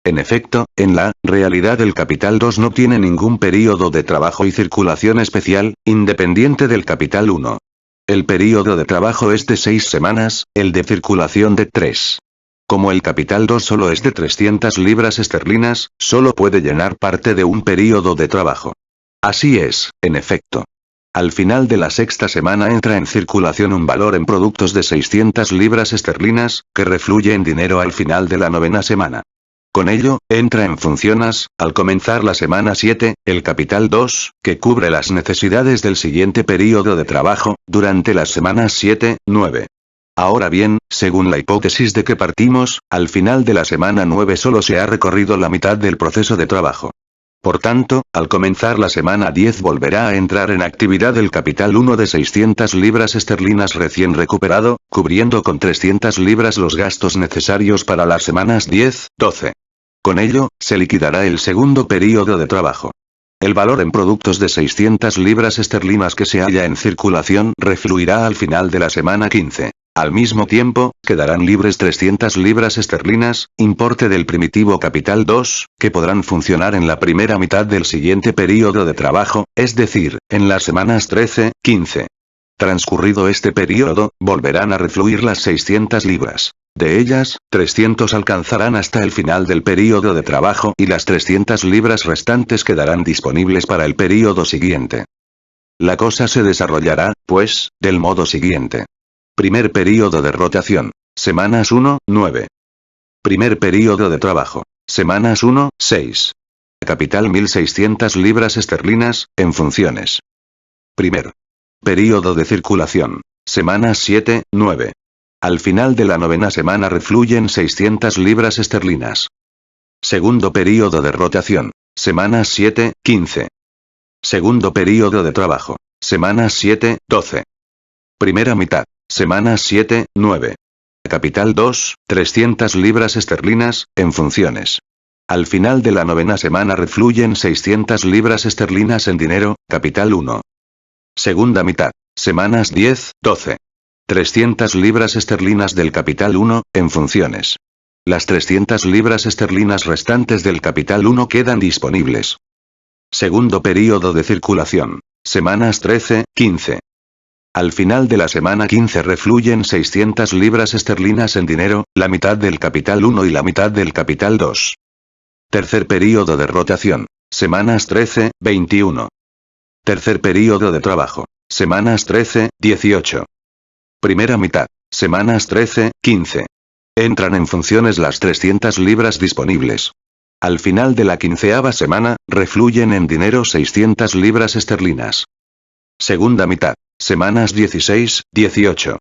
En efecto, en la realidad el capital 2 no tiene ningún período de trabajo y circulación especial, independiente del capital 1. El período de trabajo es de 6 semanas, el de circulación de 3. Como el capital 2 solo es de 300 libras esterlinas, solo puede llenar parte de un período de trabajo. Así es, en efecto. Al final de la sexta semana entra en circulación un valor en productos de 600 libras esterlinas, que refluye en dinero al final de la novena semana. Con ello, entra en funciones, al comenzar la semana 7, el capital 2, que cubre las necesidades del siguiente período de trabajo, durante las semanas 7, 9. Ahora bien, según la hipótesis de que partimos, al final de la semana 9 solo se ha recorrido la mitad del proceso de trabajo. Por tanto, al comenzar la semana 10 volverá a entrar en actividad el capital 1 de 600 libras esterlinas recién recuperado, cubriendo con 300 libras los gastos necesarios para las semanas 10, 12. Con ello, se liquidará el segundo período de trabajo. El valor en productos de 600 libras esterlinas que se halla en circulación refluirá al final de la semana 15. Al mismo tiempo, quedarán libres 300 libras esterlinas, importe del primitivo capital 2, que podrán funcionar en la primera mitad del siguiente período de trabajo, es decir, en las semanas 13, 15. Transcurrido este período, volverán a refluir las 600 libras. De ellas, 300 alcanzarán hasta el final del período de trabajo y las 300 libras restantes quedarán disponibles para el período siguiente. La cosa se desarrollará, pues, del modo siguiente. Primer período de rotación. Semanas 1, 9. Primer período de trabajo. Semanas 1, 6. Capital 1600 libras esterlinas, en funciones. Primer período de circulación. Semanas 7, 9. Al final de la novena semana refluyen 600 libras esterlinas. Segundo período de rotación. Semanas 7, 15. Segundo período de trabajo. Semanas 7, 12. Primera mitad. Semanas 7, 9. Capital 2, 300 libras esterlinas, en funciones. Al final de la novena semana refluyen 600 libras esterlinas en dinero, capital 1. Segunda mitad. Semanas 10, 12. 300 libras esterlinas del capital 1, en funciones. Las 300 libras esterlinas restantes del capital 1 quedan disponibles. Segundo período de circulación. Semanas 13, 15. Al final de la semana 15 refluyen 600 libras esterlinas en dinero, la mitad del capital 1 y la mitad del capital 2. Tercer período de rotación. Semanas 13, 21. Tercer período de trabajo. Semanas 13, 18. Primera mitad. Semanas 13, 15. Entran en funciones las 300 libras disponibles. Al final de la 15ª semana, refluyen en dinero 600 libras esterlinas. Segunda mitad. Semanas 16, 18.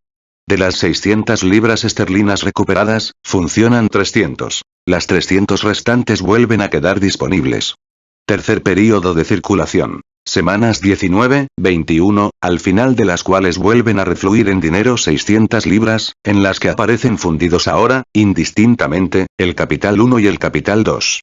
De las 600 libras esterlinas recuperadas, funcionan 300. Las 300 restantes vuelven a quedar disponibles. Tercer período de circulación. Semanas 19, 21, al final de las cuales vuelven a refluir en dinero 600 libras, en las que aparecen fundidos ahora, indistintamente, el capital 1 y el capital 2.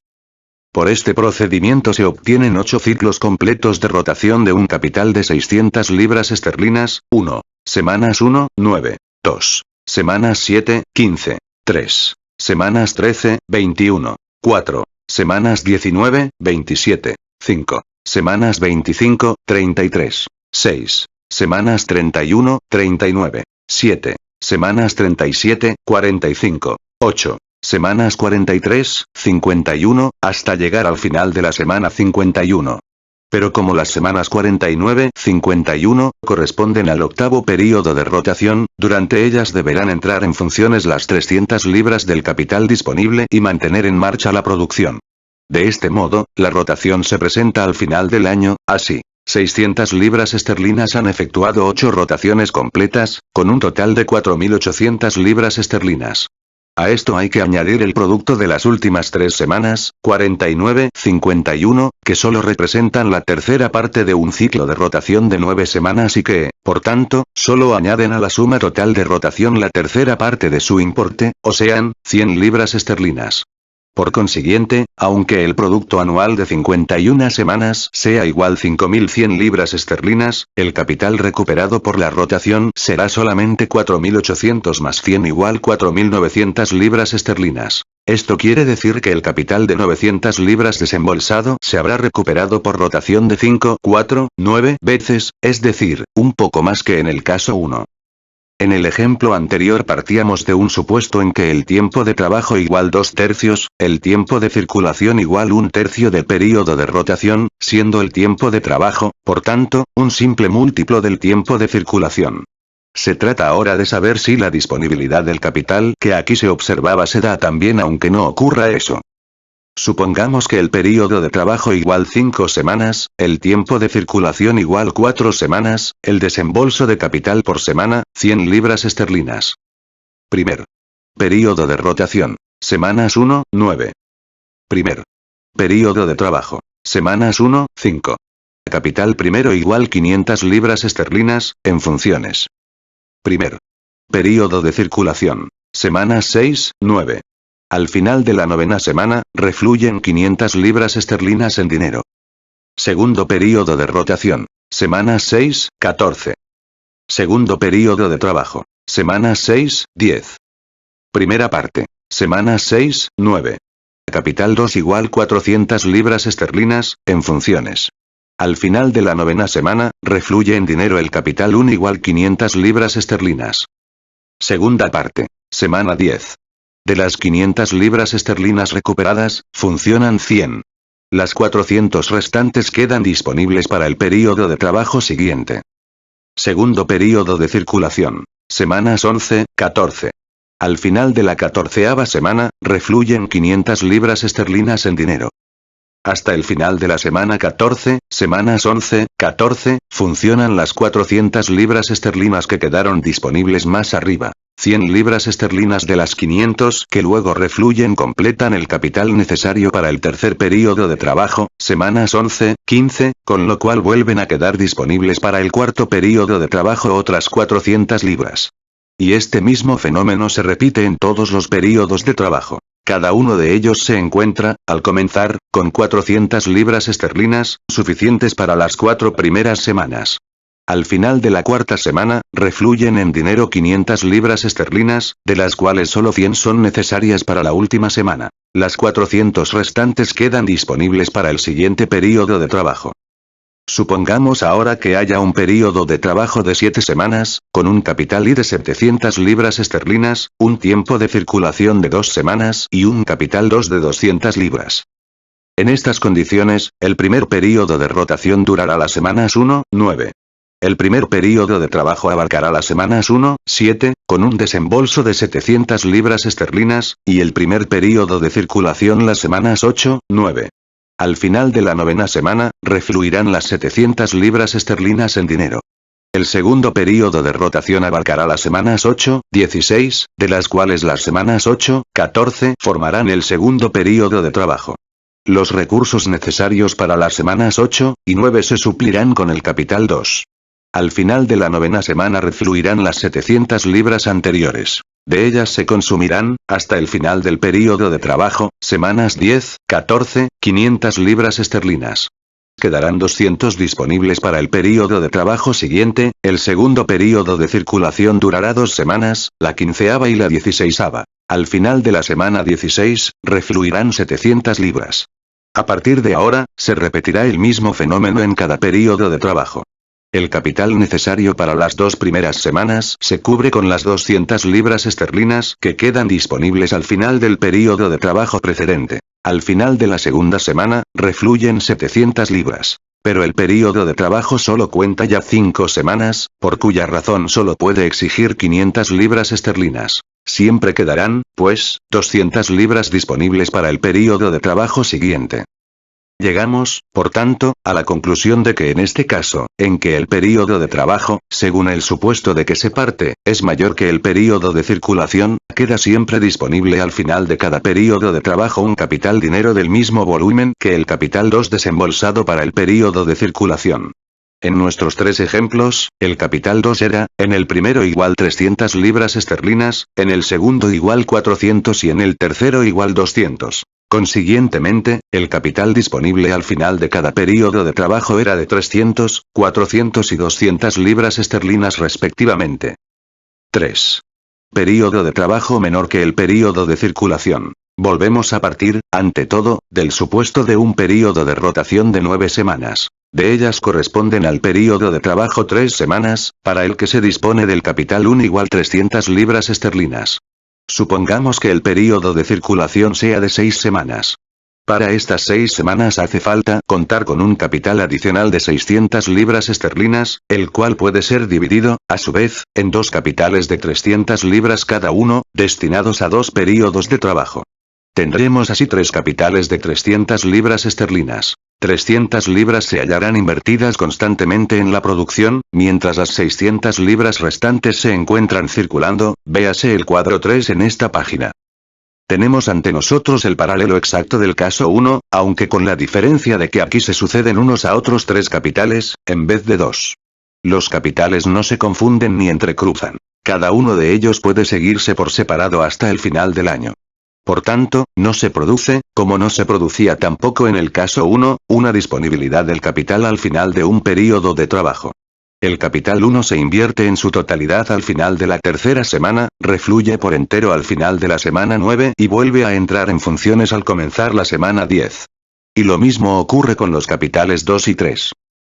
Por este procedimiento se obtienen 8 ciclos completos de rotación de un capital de 600 libras esterlinas, 1. Semanas 1, 9. 2. Semanas 7, 15. 3. Semanas 13, 21. 4. Semanas 19, 27. 5. Semanas 25, 33. 6. Semanas 31, 39. 7. Semanas 37, 45. 8. Semanas 43, 51, hasta llegar al final de la semana 51. Pero como las semanas 49, 51, corresponden al octavo período de rotación, durante ellas deberán entrar en funciones las 300 libras del capital disponible y mantener en marcha la producción. De este modo, la rotación se presenta al final del año, así. 600 libras esterlinas han efectuado 8 rotaciones completas, con un total de 4.800 libras esterlinas. A esto hay que añadir el producto de las últimas 3 semanas, 49, 51, que solo representan la tercera parte de un ciclo de rotación de 9 semanas y que, por tanto, solo añaden a la suma total de rotación la tercera parte de su importe, o sean, 100 libras esterlinas. Por consiguiente, aunque el producto anual de 51 semanas sea igual 5.100 libras esterlinas, el capital recuperado por la rotación será solamente 4.800 más 100 igual 4.900 libras esterlinas. Esto quiere decir que el capital de 900 libras desembolsado se habrá recuperado por rotación de 5, 4, 9 veces, es decir, un poco más que en el caso 1. En el ejemplo anterior partíamos de un supuesto en que el tiempo de trabajo igual 2/3, el tiempo de circulación igual 1/3 del período de rotación, siendo el tiempo de trabajo, por tanto, un simple múltiplo del tiempo de circulación. Se trata ahora de saber si la disponibilidad del capital que aquí se observaba se da también aunque no ocurra eso. Supongamos que el período de trabajo igual 5 semanas, el tiempo de circulación igual 4 semanas, el desembolso de capital por semana, 100 libras esterlinas. Primer período de rotación. Semanas 1, 9. Primer período de trabajo. Semanas 1, 5. Capital primero igual 500 libras esterlinas, en funciones. Primer período de circulación. Semanas 6, 9. Al final de la 9ª semana, refluyen 500 libras esterlinas en dinero. Segundo período de rotación. Semanas 6, 14. Segundo período de trabajo. Semanas 6, 10. Primera parte. Semanas 6, 9. Capital 2 igual 400 libras esterlinas, en funciones. Al final de la 9ª semana, refluye en dinero el capital 1 igual 500 libras esterlinas. Segunda parte. Semana 10. De las 500 libras esterlinas recuperadas, funcionan 100. Las 400 restantes quedan disponibles para el período de trabajo siguiente. Segundo período de circulación. Semanas 11, 14. Al final de la 14ª semana, refluyen 500 libras esterlinas en dinero. Hasta el final de la semana 14, semanas 11, 14, funcionan las 400 libras esterlinas que quedaron disponibles más arriba. 100 libras esterlinas de las 500 que luego refluyen completan el capital necesario para el tercer período de trabajo, semanas 11, 15, con lo cual vuelven a quedar disponibles para el cuarto período de trabajo otras 400 libras. Y este mismo fenómeno se repite en todos los períodos de trabajo. Cada uno de ellos se encuentra, al comenzar, con 400 libras esterlinas, suficientes para las 4 primeras semanas. Al final de la cuarta semana, refluyen en dinero 500 libras esterlinas, de las cuales solo 100 son necesarias para la última semana. Las 400 restantes quedan disponibles para el siguiente período de trabajo. Supongamos ahora que haya un período de trabajo de 7 semanas, con un capital I de 700 libras esterlinas, un tiempo de circulación de 2 semanas y un capital 2 de 200 libras. En estas condiciones, el primer período de rotación durará las semanas 1, 9. El primer período de trabajo abarcará las semanas 1, 7, con un desembolso de 700 libras esterlinas, y el primer período de circulación las semanas 8, 9. Al final de la 9ª semana, refluirán las 700 libras esterlinas en dinero. El segundo período de rotación abarcará las semanas 8, 16, de las cuales las semanas 8, 14 formarán el segundo período de trabajo. Los recursos necesarios para las semanas 8 y 9 se suplirán con el capital 2. Al final de la 9ª semana refluirán las 700 libras anteriores. De ellas se consumirán, hasta el final del período de trabajo, semanas 10, 14, 500 libras esterlinas. Quedarán 200 disponibles para el período de trabajo siguiente, el segundo período de circulación durará 2 semanas, la 15ª y la 16ª. Al final de la semana 16, refluirán 700 libras. A partir de ahora, se repetirá el mismo fenómeno en cada período de trabajo. El capital necesario para las 2 primeras semanas se cubre con las 200 libras esterlinas que quedan disponibles al final del período de trabajo precedente. Al final de la segunda semana, refluyen 700 libras. Pero el período de trabajo solo cuenta ya 5 semanas, por cuya razón solo puede exigir 500 libras esterlinas. Siempre quedarán, pues, 200 libras disponibles para el período de trabajo siguiente. Llegamos, por tanto, a la conclusión de que en este caso, en que el período de trabajo, según el supuesto de que se parte, es mayor que el período de circulación, queda siempre disponible al final de cada período de trabajo un capital dinero del mismo volumen que el capital 2 desembolsado para el período de circulación. En nuestros tres ejemplos, el capital 2 era, en el primero igual 300 libras esterlinas, en el segundo igual 400 y en el tercero igual 200. Consiguientemente, el capital disponible al final de cada período de trabajo era de 300, 400 y 200 libras esterlinas respectivamente. 3. Período de trabajo menor que el período de circulación. Volvemos a partir, ante todo, del supuesto de un período de rotación de 9 semanas. De ellas corresponden al período de trabajo 3 semanas, para el que se dispone del capital 1 igual 300 libras esterlinas. Supongamos que el período de circulación sea de 6 semanas. Para estas 6 semanas hace falta contar con un capital adicional de 600 libras esterlinas, el cual puede ser dividido, a su vez, en dos capitales de 300 libras cada uno, destinados a 2 períodos de trabajo. Tendremos así 3 capitales de 300 libras esterlinas. 300 libras se hallarán invertidas constantemente en la producción, mientras las 600 libras restantes se encuentran circulando, véase el cuadro 3 en esta página. Tenemos ante nosotros el paralelo exacto del caso 1, aunque con la diferencia de que aquí se suceden unos a otros 3 capitales, en vez de 2. Los capitales no se confunden ni entrecruzan. Cada uno de ellos puede seguirse por separado hasta el final del año. Por tanto, no se produce, como no se producía tampoco en el caso 1, una disponibilidad del capital al final de un período de trabajo. El capital 1 se invierte en su totalidad al final de la tercera semana, refluye por entero al final de la semana 9 y vuelve a entrar en funciones al comenzar la semana 10. Y lo mismo ocurre con los capitales 2 y 3.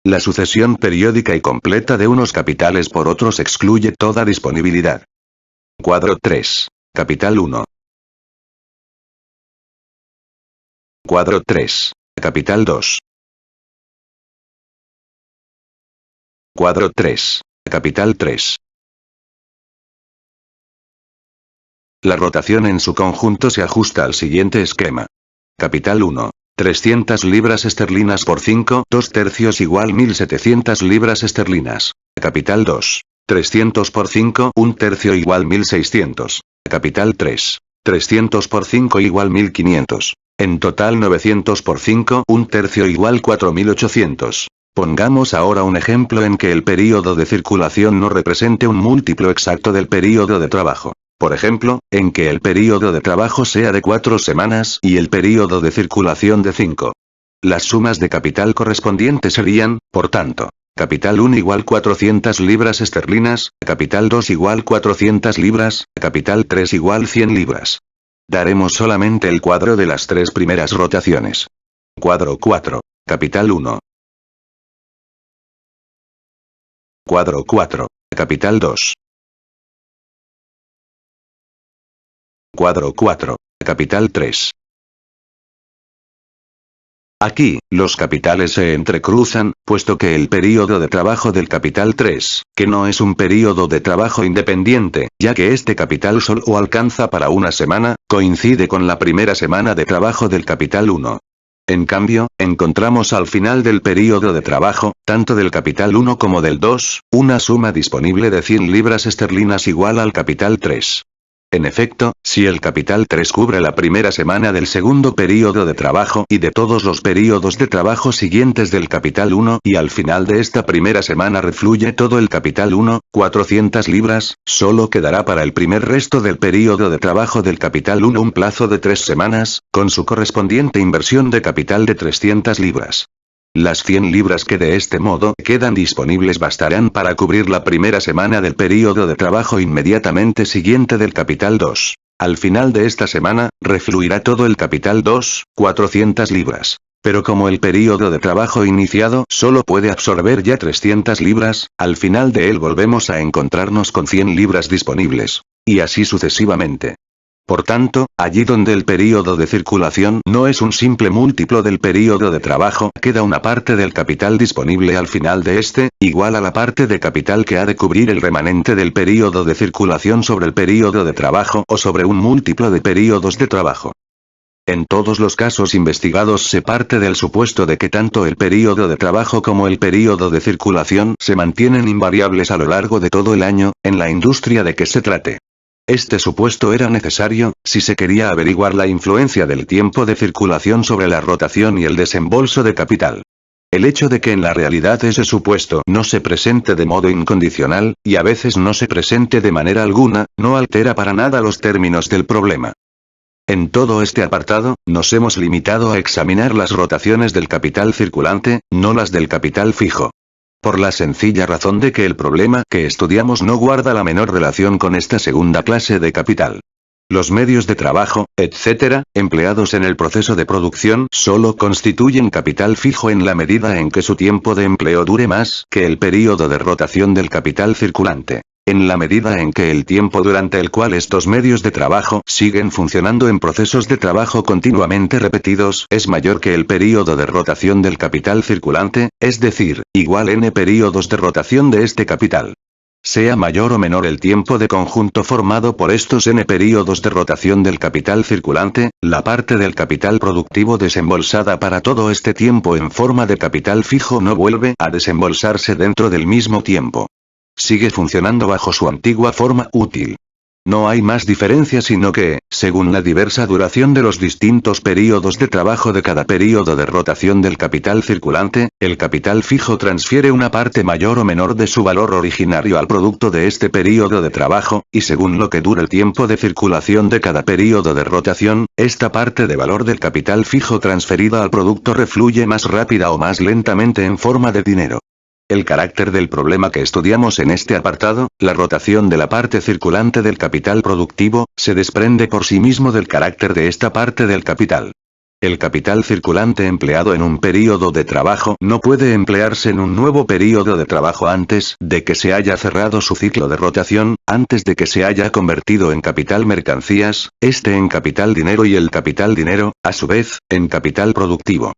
La sucesión periódica y completa de unos capitales por otros excluye toda disponibilidad. Cuadro 3. Capital 1. Cuadro 3. Capital 2. Cuadro 3. Capital 3. La rotación en su conjunto se ajusta al siguiente esquema. Capital 1. 300 libras esterlinas por 5, 2 tercios igual 1700 libras esterlinas. Capital 2. 300 por 5, 1 tercio igual 1600. Capital 3. 300 por 5 igual 1500. En total 900 por 5, 1 tercio igual 4800. Pongamos ahora un ejemplo en que el período de circulación no represente un múltiplo exacto del período de trabajo. Por ejemplo, en que el período de trabajo sea de 4 semanas y el período de circulación de 5. Las sumas de capital correspondientes serían, por tanto, capital 1 igual 400 libras esterlinas, capital 2 igual 400 libras, capital 3 igual 100 libras. Daremos solamente el cuadro de las 3 primeras rotaciones. Cuadro 4. Capital 1. Cuadro 4. Capital 2. Cuadro 4. Capital 3. Aquí, los capitales se entrecruzan, puesto que el período de trabajo del capital 3, que no es un período de trabajo independiente, ya que este capital solo alcanza para una semana, coincide con la primera semana de trabajo del capital 1. En cambio, encontramos al final del período de trabajo, tanto del capital 1 como del 2, una suma disponible de 100 libras esterlinas igual al capital 3. En efecto, si el capital 3 cubre la primera semana del segundo período de trabajo y de todos los períodos de trabajo siguientes del capital 1 y al final de esta primera semana refluye todo el capital 1, 400 libras, solo quedará para el primer resto del período de trabajo del capital 1 un plazo de 3 semanas, con su correspondiente inversión de capital de 300 libras. Las 100 libras que de este modo quedan disponibles bastarán para cubrir la primera semana del período de trabajo inmediatamente siguiente del capital 2. Al final de esta semana, refluirá todo el capital 2, 400 libras. Pero como el período de trabajo iniciado solo puede absorber ya 300 libras, al final de él volvemos a encontrarnos con 100 libras disponibles. Y así sucesivamente. Por tanto, allí donde el período de circulación no es un simple múltiplo del período de trabajo, queda una parte del capital disponible al final de este, igual a la parte de capital que ha de cubrir el remanente del período de circulación sobre el período de trabajo o sobre un múltiplo de períodos de trabajo. En todos los casos investigados se parte del supuesto de que tanto el período de trabajo como el período de circulación se mantienen invariables a lo largo de todo el año, en la industria de que se trate. Este supuesto era necesario, si se quería averiguar la influencia del tiempo de circulación sobre la rotación y el desembolso de capital. El hecho de que en la realidad ese supuesto no se presente de modo incondicional, y a veces no se presente de manera alguna, no altera para nada los términos del problema. En todo este apartado, nos hemos limitado a examinar las rotaciones del capital circulante, no las del capital fijo. Por la sencilla razón de que el problema que estudiamos no guarda la menor relación con esta segunda clase de capital. Los medios de trabajo, etc., empleados en el proceso de producción solo constituyen capital fijo en la medida en que su tiempo de empleo dure más que el período de rotación del capital circulante. En la medida en que el tiempo durante el cual estos medios de trabajo siguen funcionando en procesos de trabajo continuamente repetidos es mayor que el período de rotación del capital circulante, es decir, igual n períodos de rotación de este capital. Sea mayor o menor el tiempo de conjunto formado por estos n períodos de rotación del capital circulante, la parte del capital productivo desembolsada para todo este tiempo en forma de capital fijo no vuelve a desembolsarse dentro del mismo tiempo. Sigue funcionando bajo su antigua forma útil. No hay más diferencia sino que, según la diversa duración de los distintos períodos de trabajo de cada período de rotación del capital circulante, el capital fijo transfiere una parte mayor o menor de su valor originario al producto de este período de trabajo, y según lo que dura el tiempo de circulación de cada período de rotación, esta parte de valor del capital fijo transferida al producto refluye más rápida o más lentamente en forma de dinero. El carácter del problema que estudiamos en este apartado, la rotación de la parte circulante del capital productivo, se desprende por sí mismo del carácter de esta parte del capital. El capital circulante empleado en un período de trabajo no puede emplearse en un nuevo período de trabajo antes de que se haya cerrado su ciclo de rotación, antes de que se haya convertido en capital mercancías, este en capital dinero y el capital dinero, a su vez, en capital productivo.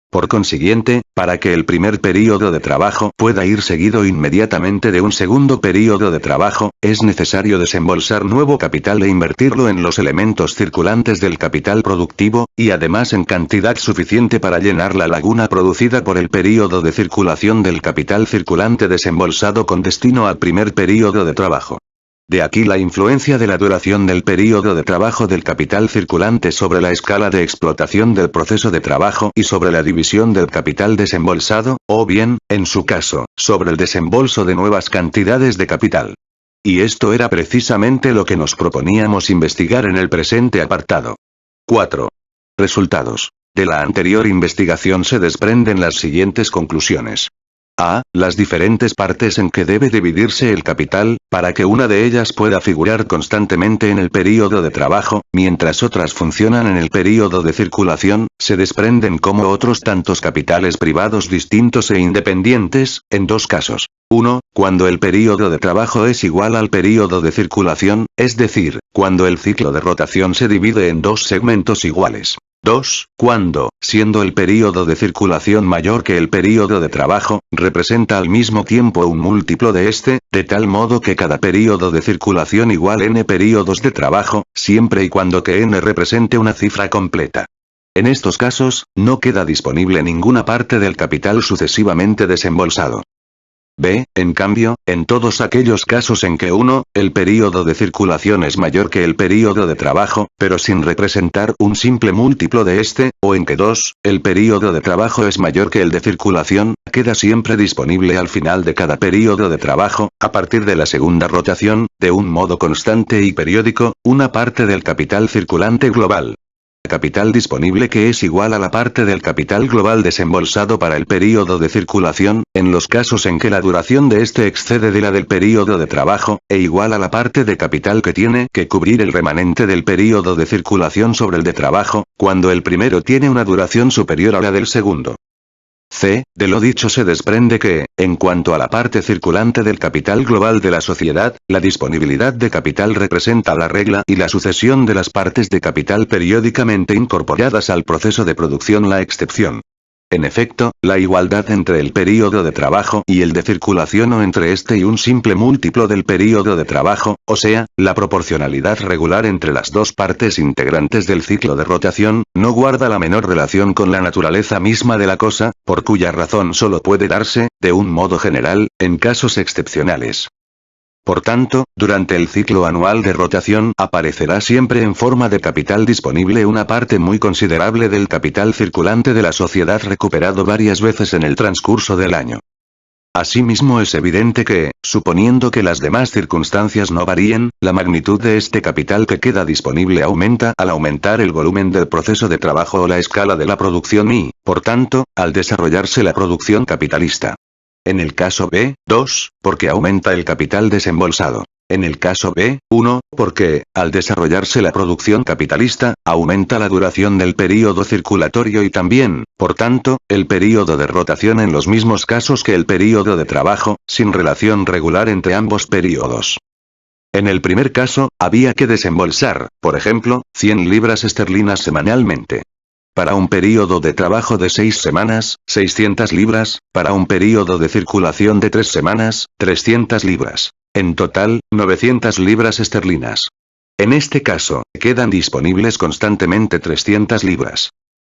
Por consiguiente, para que el primer período de trabajo pueda ir seguido inmediatamente de un segundo período de trabajo, es necesario desembolsar nuevo capital e invertirlo en los elementos circulantes del capital productivo, y además en cantidad suficiente para llenar la laguna producida por el período de circulación del capital circulante desembolsado con destino al primer período de trabajo. De aquí la influencia de la duración del período de trabajo del capital circulante sobre la escala de explotación del proceso de trabajo y sobre la división del capital desembolsado, o bien, en su caso, sobre el desembolso de nuevas cantidades de capital. Y esto era precisamente lo que nos proponíamos investigar en el presente apartado. 4. Resultados. De la anterior investigación se desprenden las siguientes conclusiones. A. Las diferentes partes en que debe dividirse el capital, para que una de ellas pueda figurar constantemente en el período de trabajo, mientras otras funcionan en el período de circulación, se desprenden como otros tantos capitales privados distintos e independientes, en dos casos. 1. Cuando el período de trabajo es igual al período de circulación, es decir, cuando el ciclo de rotación se divide en dos segmentos iguales. 2. Cuando, siendo el período de circulación mayor que el período de trabajo, representa al mismo tiempo un múltiplo de este, de tal modo que cada período de circulación igual n períodos de trabajo, siempre y cuando que n represente una cifra completa. En estos casos, no queda disponible ninguna parte del capital sucesivamente desembolsado. B. En cambio, en todos aquellos casos en que 1. El período de circulación es mayor que el período de trabajo, pero sin representar un simple múltiplo de este, o en que 2. El período de trabajo es mayor que el de circulación, queda siempre disponible al final de cada período de trabajo, a partir de la segunda rotación, de un modo constante y periódico, una parte del capital circulante global. Capital disponible que es igual a la parte del capital global desembolsado para el período de circulación, en los casos en que la duración de este excede de la del período de trabajo, e igual a la parte de capital que tiene que cubrir el remanente del período de circulación sobre el de trabajo, cuando el primero tiene una duración superior a la del segundo. C. De lo dicho se desprende que, en cuanto a la parte circulante del capital global de la sociedad, la disponibilidad de capital representa la regla y la sucesión de las partes de capital periódicamente incorporadas al proceso de producción la excepción. En efecto, la igualdad entre el período de trabajo y el de circulación o entre este y un simple múltiplo del período de trabajo, o sea, la proporcionalidad regular entre las dos partes integrantes del ciclo de rotación, no guarda la menor relación con la naturaleza misma de la cosa, por cuya razón solo puede darse, de un modo general, en casos excepcionales. Por tanto, durante el ciclo anual de rotación aparecerá siempre en forma de capital disponible una parte muy considerable del capital circulante de la sociedad recuperado varias veces en el transcurso del año. Asimismo es evidente que, suponiendo que las demás circunstancias no varíen, la magnitud de este capital que queda disponible aumenta al aumentar el volumen del proceso de trabajo o la escala de la producción y, por tanto, al desarrollarse la producción capitalista. En el caso B, 2, porque aumenta el capital desembolsado. En el caso B, 1, porque, al desarrollarse la producción capitalista, aumenta la duración del período circulatorio y también, por tanto, el período de rotación en los mismos casos que el período de trabajo, sin relación regular entre ambos períodos. En el primer caso, había que desembolsar, por ejemplo, 100 libras esterlinas semanalmente. Para un período de trabajo de 6 semanas, 600 libras, para un período de circulación de 3 semanas, 300 libras. En total, 900 libras esterlinas. En este caso, quedan disponibles constantemente 300 libras.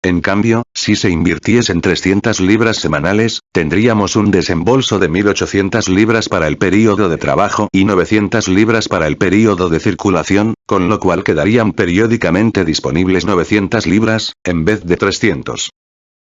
En cambio, si se invirtiesen 300 libras semanales, tendríamos un desembolso de 1800 libras para el período de trabajo y 900 libras para el período de circulación, con lo cual quedarían periódicamente disponibles 900 libras, en vez de 300.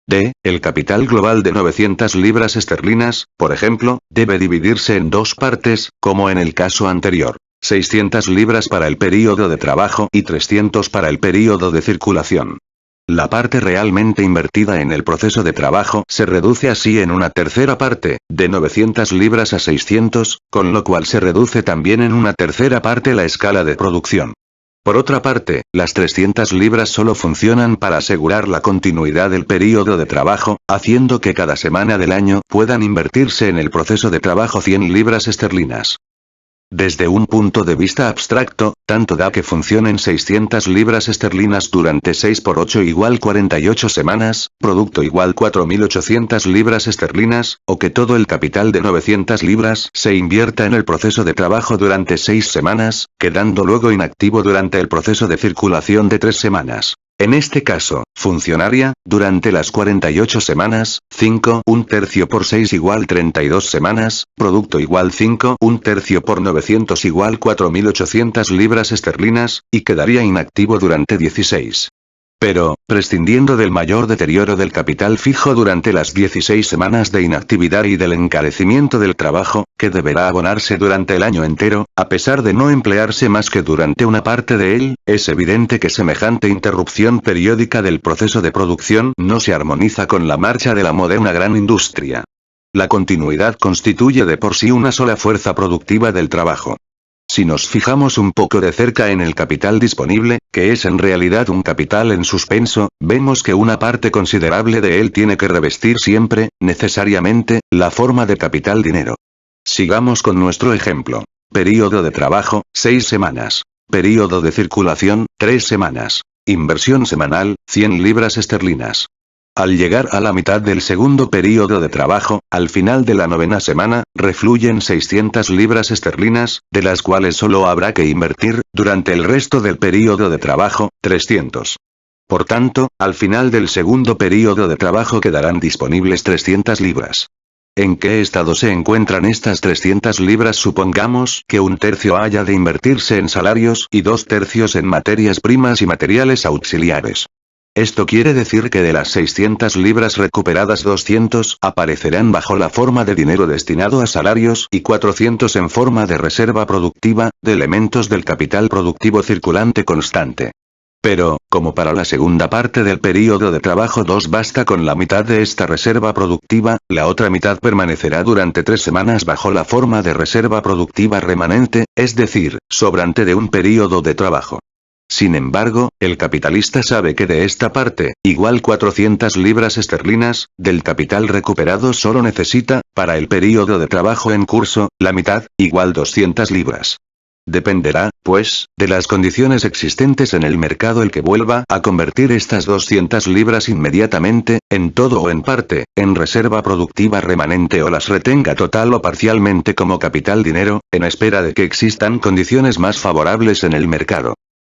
D. El capital global de 900 libras esterlinas, por ejemplo, debe dividirse en dos partes, como en el caso anterior. 600 libras para el período de trabajo y 300 para el período de circulación. La parte realmente invertida en el proceso de trabajo se reduce así en una tercera parte, de 900 libras a 600, con lo cual se reduce también en una tercera parte la escala de producción. Por otra parte, las 300 libras solo funcionan para asegurar la continuidad del período de trabajo, haciendo que cada semana del año puedan invertirse en el proceso de trabajo 100 libras esterlinas. Desde un punto de vista abstracto, tanto da que funcionen 600 libras esterlinas durante 6 por 8 igual 48 semanas, producto igual 4.800 libras esterlinas, o que todo el capital de 900 libras se invierta en el proceso de trabajo durante 6 semanas, quedando luego inactivo durante el proceso de circulación de 3 semanas. En este caso, funcionaría, durante las 48 semanas, 5, 1/3 por 6 igual 32 semanas, producto igual 5, 1/3 por 900 igual 4.800 libras esterlinas, y quedaría inactivo durante 16. Pero, prescindiendo del mayor deterioro del capital fijo durante las 16 semanas de inactividad y del encarecimiento del trabajo, que deberá abonarse durante el año entero, a pesar de no emplearse más que durante una parte de él, es evidente que semejante interrupción periódica del proceso de producción no se armoniza con la marcha de la moderna gran industria. La continuidad constituye de por sí una sola fuerza productiva del trabajo. Si nos fijamos un poco de cerca en el capital disponible, que es en realidad un capital en suspenso, vemos que una parte considerable de él tiene que revestir siempre, necesariamente, la forma de capital dinero. Sigamos con nuestro ejemplo. Período de trabajo, 6 semanas. Período de circulación, 3 semanas. Inversión semanal, 100 libras esterlinas. Al llegar a la mitad del segundo período de trabajo, al final de la 9ª semana, refluyen 600 libras esterlinas, de las cuales solo habrá que invertir, durante el resto del período de trabajo, 300. Por tanto, al final del segundo período de trabajo quedarán disponibles 300 libras. ¿En qué estado se encuentran estas 300 libras? Supongamos que 1/3 haya de invertirse en salarios y 2/3 en materias primas y materiales auxiliares. Esto quiere decir que de las 600 libras recuperadas 200 aparecerán bajo la forma de dinero destinado a salarios y 400 en forma de reserva productiva, de elementos del capital productivo circulante constante. Pero, como para la segunda parte del período de trabajo 2 basta con la mitad de esta reserva productiva, la otra mitad permanecerá durante 3 semanas bajo la forma de reserva productiva remanente, es decir, sobrante de un período de trabajo. Sin embargo, el capitalista sabe que de esta parte, igual 400 libras esterlinas, del capital recuperado solo necesita, para el período de trabajo en curso, la mitad, igual 200 libras. Dependerá, pues, de las condiciones existentes en el mercado el que vuelva a convertir estas 200 libras inmediatamente, en todo o en parte, en reserva productiva remanente o las retenga total o parcialmente como capital dinero, en espera de que existan condiciones más favorables en el mercado.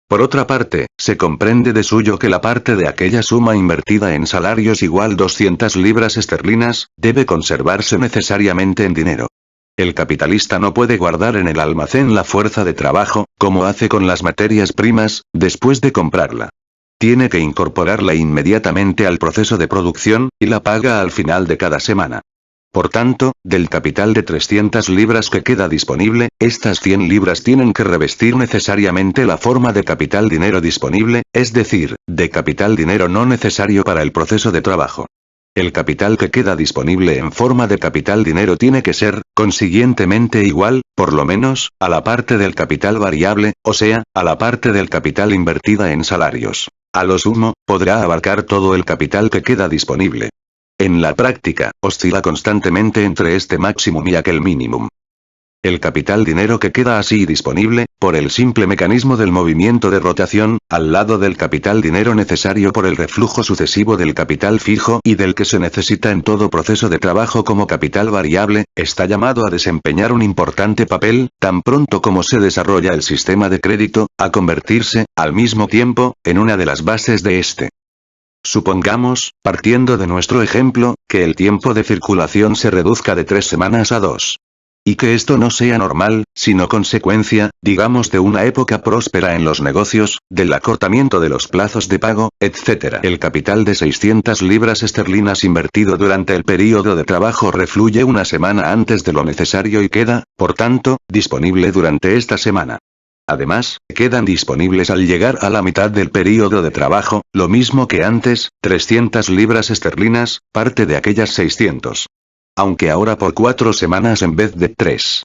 Por otra parte, se comprende de suyo que la parte de aquella suma invertida en salarios igual 200 libras esterlinas, debe conservarse necesariamente en dinero. El capitalista no puede guardar en el almacén la fuerza de trabajo, como hace con las materias primas, después de comprarla. Tiene que incorporarla inmediatamente al proceso de producción, y la paga al final de cada semana. Por tanto, del capital de 300 libras que queda disponible, estas 100 libras tienen que revestir necesariamente la forma de capital dinero disponible, es decir, de capital dinero no necesario para el proceso de trabajo. El capital que queda disponible en forma de capital dinero tiene que ser, consiguientemente igual, por lo menos, a la parte del capital variable, o sea, a la parte del capital invertida en salarios. A lo sumo, podrá abarcar todo el capital que queda disponible. En la práctica, oscila constantemente entre este máximum y aquel mínimum. El capital dinero que queda así disponible, por el simple mecanismo del movimiento de rotación, al lado del capital dinero necesario por el reflujo sucesivo del capital fijo y del que se necesita en todo proceso de trabajo como capital variable, está llamado a desempeñar un importante papel, tan pronto como se desarrolla el sistema de crédito, a convertirse, al mismo tiempo, en una de las bases de este. Supongamos, partiendo de nuestro ejemplo, que el tiempo de circulación se reduzca de 3 semanas a 2. Y que esto no sea normal, sino consecuencia, digamos, de una época próspera en los negocios, del acortamiento de los plazos de pago, etc. El capital de 600 libras esterlinas invertido durante el período de trabajo refluye una semana antes de lo necesario y queda, por tanto, disponible durante esta semana. Además, quedan disponibles al llegar a la mitad del período de trabajo, lo mismo que antes, 300 libras esterlinas, parte de aquellas 600. Aunque ahora por 4 semanas en vez de 3.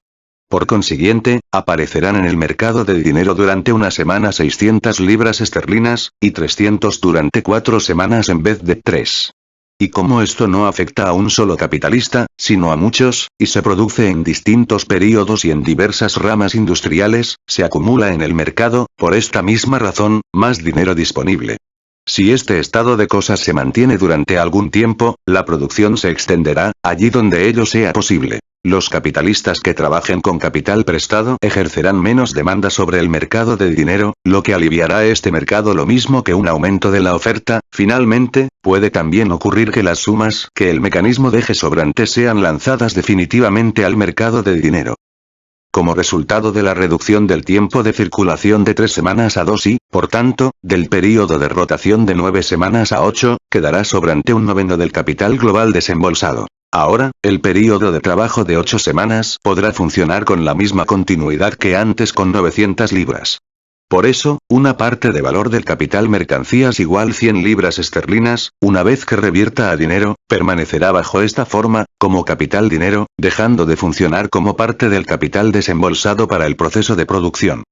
Por consiguiente, aparecerán en el mercado del dinero durante una semana 600 libras esterlinas, y 300 durante 4 semanas en vez de 3. Y como esto no afecta a un solo capitalista, sino a muchos, y se produce en distintos períodos y en diversas ramas industriales, se acumula en el mercado, por esta misma razón, más dinero disponible. Si este estado de cosas se mantiene durante algún tiempo, la producción se extenderá, allí donde ello sea posible. Los capitalistas que trabajen con capital prestado ejercerán menos demanda sobre el mercado del dinero, lo que aliviará este mercado lo mismo que un aumento de la oferta. Finalmente, puede también ocurrir que las sumas que el mecanismo deje sobrantes sean lanzadas definitivamente al mercado del dinero. Como resultado de la reducción del tiempo de circulación de 3 semanas a 2 y, por tanto, del período de rotación de 9 semanas a 8, quedará sobrante un noveno del capital global desembolsado. Ahora, el período de trabajo de 8 semanas podrá funcionar con la misma continuidad que antes con 900 libras. Por eso, una parte de valor del capital mercancías igual 100 libras esterlinas, una vez que revierta a dinero, permanecerá bajo esta forma, como capital dinero, dejando de funcionar como parte del capital desembolsado para el proceso de producción.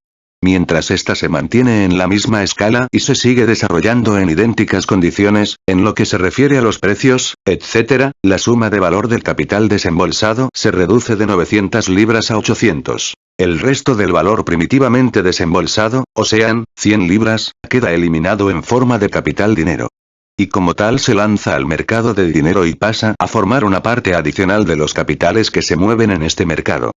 Mientras ésta se mantiene en la misma escala y se sigue desarrollando en idénticas condiciones, en lo que se refiere a los precios, etc., la suma de valor del capital desembolsado se reduce de 900 libras a 800. El resto del valor primitivamente desembolsado, o sean, 100 libras, queda eliminado en forma de capital dinero. Y como tal se lanza al mercado del dinero y pasa a formar una parte adicional de los capitales que se mueven en este mercado.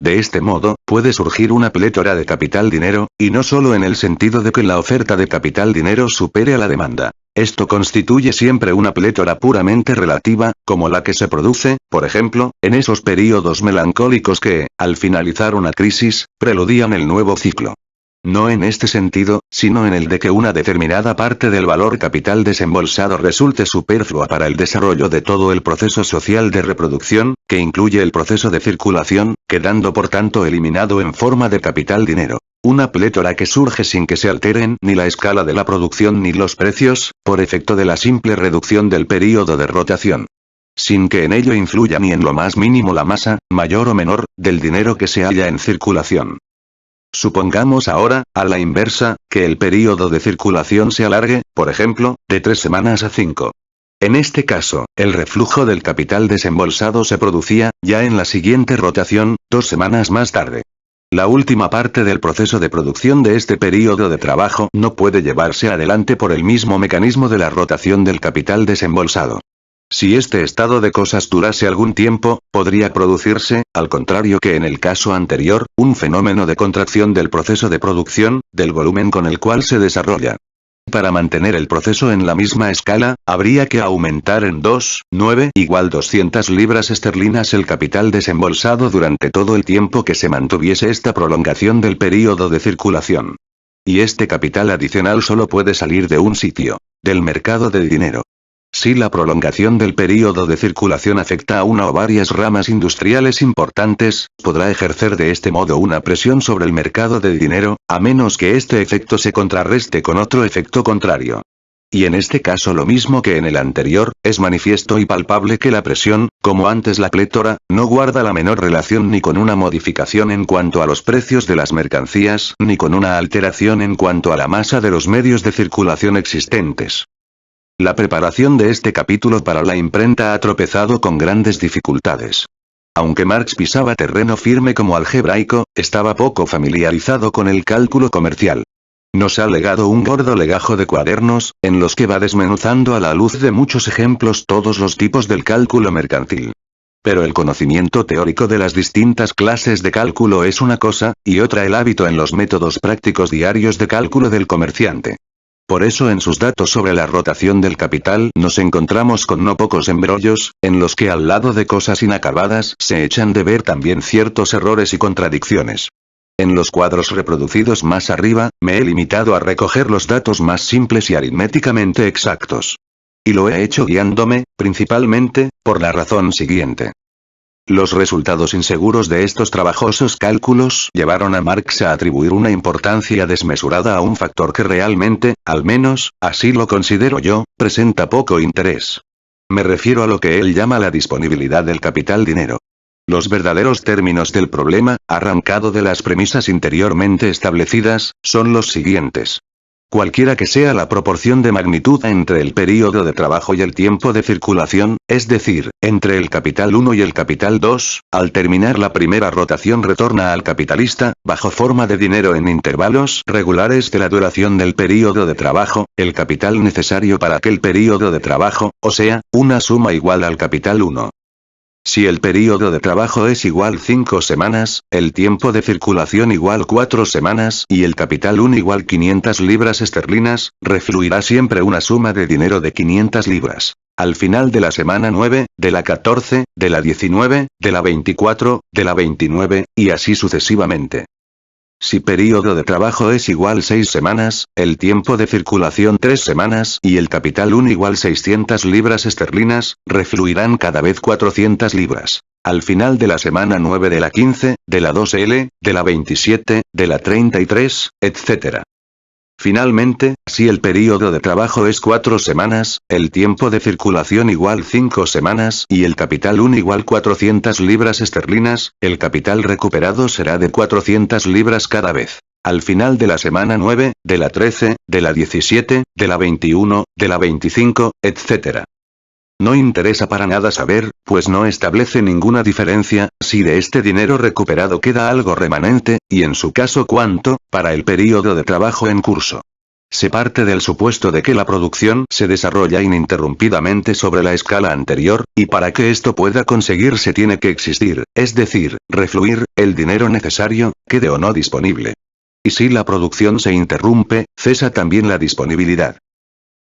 De este modo, puede surgir una plétora de capital dinero, y no solo en el sentido de que la oferta de capital dinero supere a la demanda. Esto constituye siempre una plétora puramente relativa, como la que se produce, por ejemplo, en esos períodos melancólicos que, al finalizar una crisis, preludían el nuevo ciclo. No en este sentido, sino en el de que una determinada parte del valor capital desembolsado resulte superflua para el desarrollo de todo el proceso social de reproducción, que incluye el proceso de circulación, quedando por tanto eliminado en forma de capital dinero. Una plétora que surge sin que se alteren ni la escala de la producción ni los precios, por efecto de la simple reducción del período de rotación. Sin que en ello influya ni en lo más mínimo la masa, mayor o menor, del dinero que se halla en circulación. Supongamos ahora, a la inversa, que el período de circulación se alargue, por ejemplo, de 3 semanas a 5. En este caso, el reflujo del capital desembolsado se producía, ya en la siguiente rotación, 2 semanas más tarde. La última parte del proceso de producción de este período de trabajo no puede llevarse adelante por el mismo mecanismo de la rotación del capital desembolsado. Si este estado de cosas durase algún tiempo, podría producirse, al contrario que en el caso anterior, un fenómeno de contracción del proceso de producción, del volumen con el cual se desarrolla. Para mantener el proceso en la misma escala, habría que aumentar en 2,9 igual 200 libras esterlinas el capital desembolsado durante todo el tiempo que se mantuviese esta prolongación del período de circulación. Y este capital adicional solo puede salir de un sitio, del mercado de dinero. Si la prolongación del período de circulación afecta a una o varias ramas industriales importantes, podrá ejercer de este modo una presión sobre el mercado de dinero, a menos que este efecto se contrarreste con otro efecto contrario. Y en este caso lo mismo que en el anterior, es manifiesto y palpable que la presión, como antes la plétora, no guarda la menor relación ni con una modificación en cuanto a los precios de las mercancías, ni con una alteración en cuanto a la masa de los medios de circulación existentes. La preparación de este capítulo para la imprenta ha tropezado con grandes dificultades. Aunque Marx pisaba terreno firme como algebraico, estaba poco familiarizado con el cálculo comercial. Nos ha legado un gordo legajo de cuadernos, en los que va desmenuzando a la luz de muchos ejemplos todos los tipos del cálculo mercantil. Pero el conocimiento teórico de las distintas clases de cálculo es una cosa, y otra el hábito en los métodos prácticos diarios de cálculo del comerciante. Por eso en sus datos sobre la rotación del capital nos encontramos con no pocos embrollos, en los que al lado de cosas inacabadas se echan de ver también ciertos errores y contradicciones. En los cuadros reproducidos más arriba, me he limitado a recoger los datos más simples y aritméticamente exactos. Y lo he hecho guiándome, principalmente, por la razón siguiente. Los resultados inseguros de estos trabajosos cálculos llevaron a Marx a atribuir una importancia desmesurada a un factor que realmente, al menos, así lo considero yo, presenta poco interés. Me refiero a lo que él llama la disponibilidad del capital dinero. Los verdaderos términos del problema, arrancado de las premisas interiormente establecidas, son los siguientes. Cualquiera que sea la proporción de magnitud entre el período de trabajo y el tiempo de circulación, es decir, entre el capital 1 y el capital 2, al terminar la primera rotación retorna al capitalista, bajo forma de dinero en intervalos regulares de la duración del período de trabajo, el capital necesario para aquel período de trabajo, o sea, una suma igual al capital 1. Si el período de trabajo es igual 5 semanas, el tiempo de circulación igual 4 semanas y el capital 1 igual 500 libras esterlinas, refluirá siempre una suma de dinero de 500 libras. Al final de la semana 9, de la 14, de la 19, de la 24, de la 29, y así sucesivamente. Si período de trabajo es igual 6 semanas, el tiempo de circulación 3 semanas y el capital 1 igual 600 libras esterlinas, refluirán cada vez 400 libras. Al final de la semana 9 de la 15, de la 2L, de la 27, de la 33, etc. Finalmente, si el período de trabajo es 4 semanas, el tiempo de circulación igual 5 semanas y el capital 1 igual 400 libras esterlinas, el capital recuperado será de 400 libras cada vez. Al final de la semana 9, de la 13, de la 17, de la 21, de la 25, etc. No interesa para nada saber, pues no establece ninguna diferencia, si de este dinero recuperado queda algo remanente, y en su caso cuánto, para el período de trabajo en curso. Se parte del supuesto de que la producción se desarrolla ininterrumpidamente sobre la escala anterior, y para que esto pueda conseguirse tiene que existir, es decir, refluir, el dinero necesario, quede o no disponible. Y si la producción se interrumpe, cesa también la disponibilidad.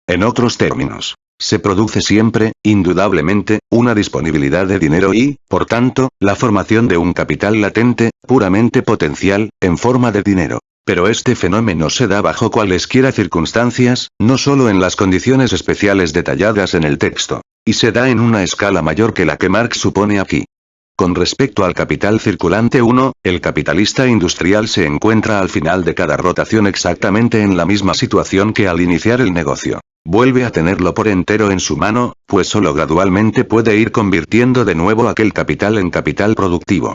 En otros términos, se produce siempre, indudablemente, una disponibilidad de dinero y, por tanto, la formación de un capital latente, puramente potencial, en forma de dinero. Pero este fenómeno se da bajo cualesquiera circunstancias, no solo en las condiciones especiales detalladas en el texto. Y se da en una escala mayor que la que Marx supone aquí. Con respecto al capital circulante 1, el capitalista industrial se encuentra al final de cada rotación exactamente en la misma situación que al iniciar el negocio. Vuelve a tenerlo por entero en su mano, pues solo gradualmente puede ir convirtiendo de nuevo aquel capital en capital productivo.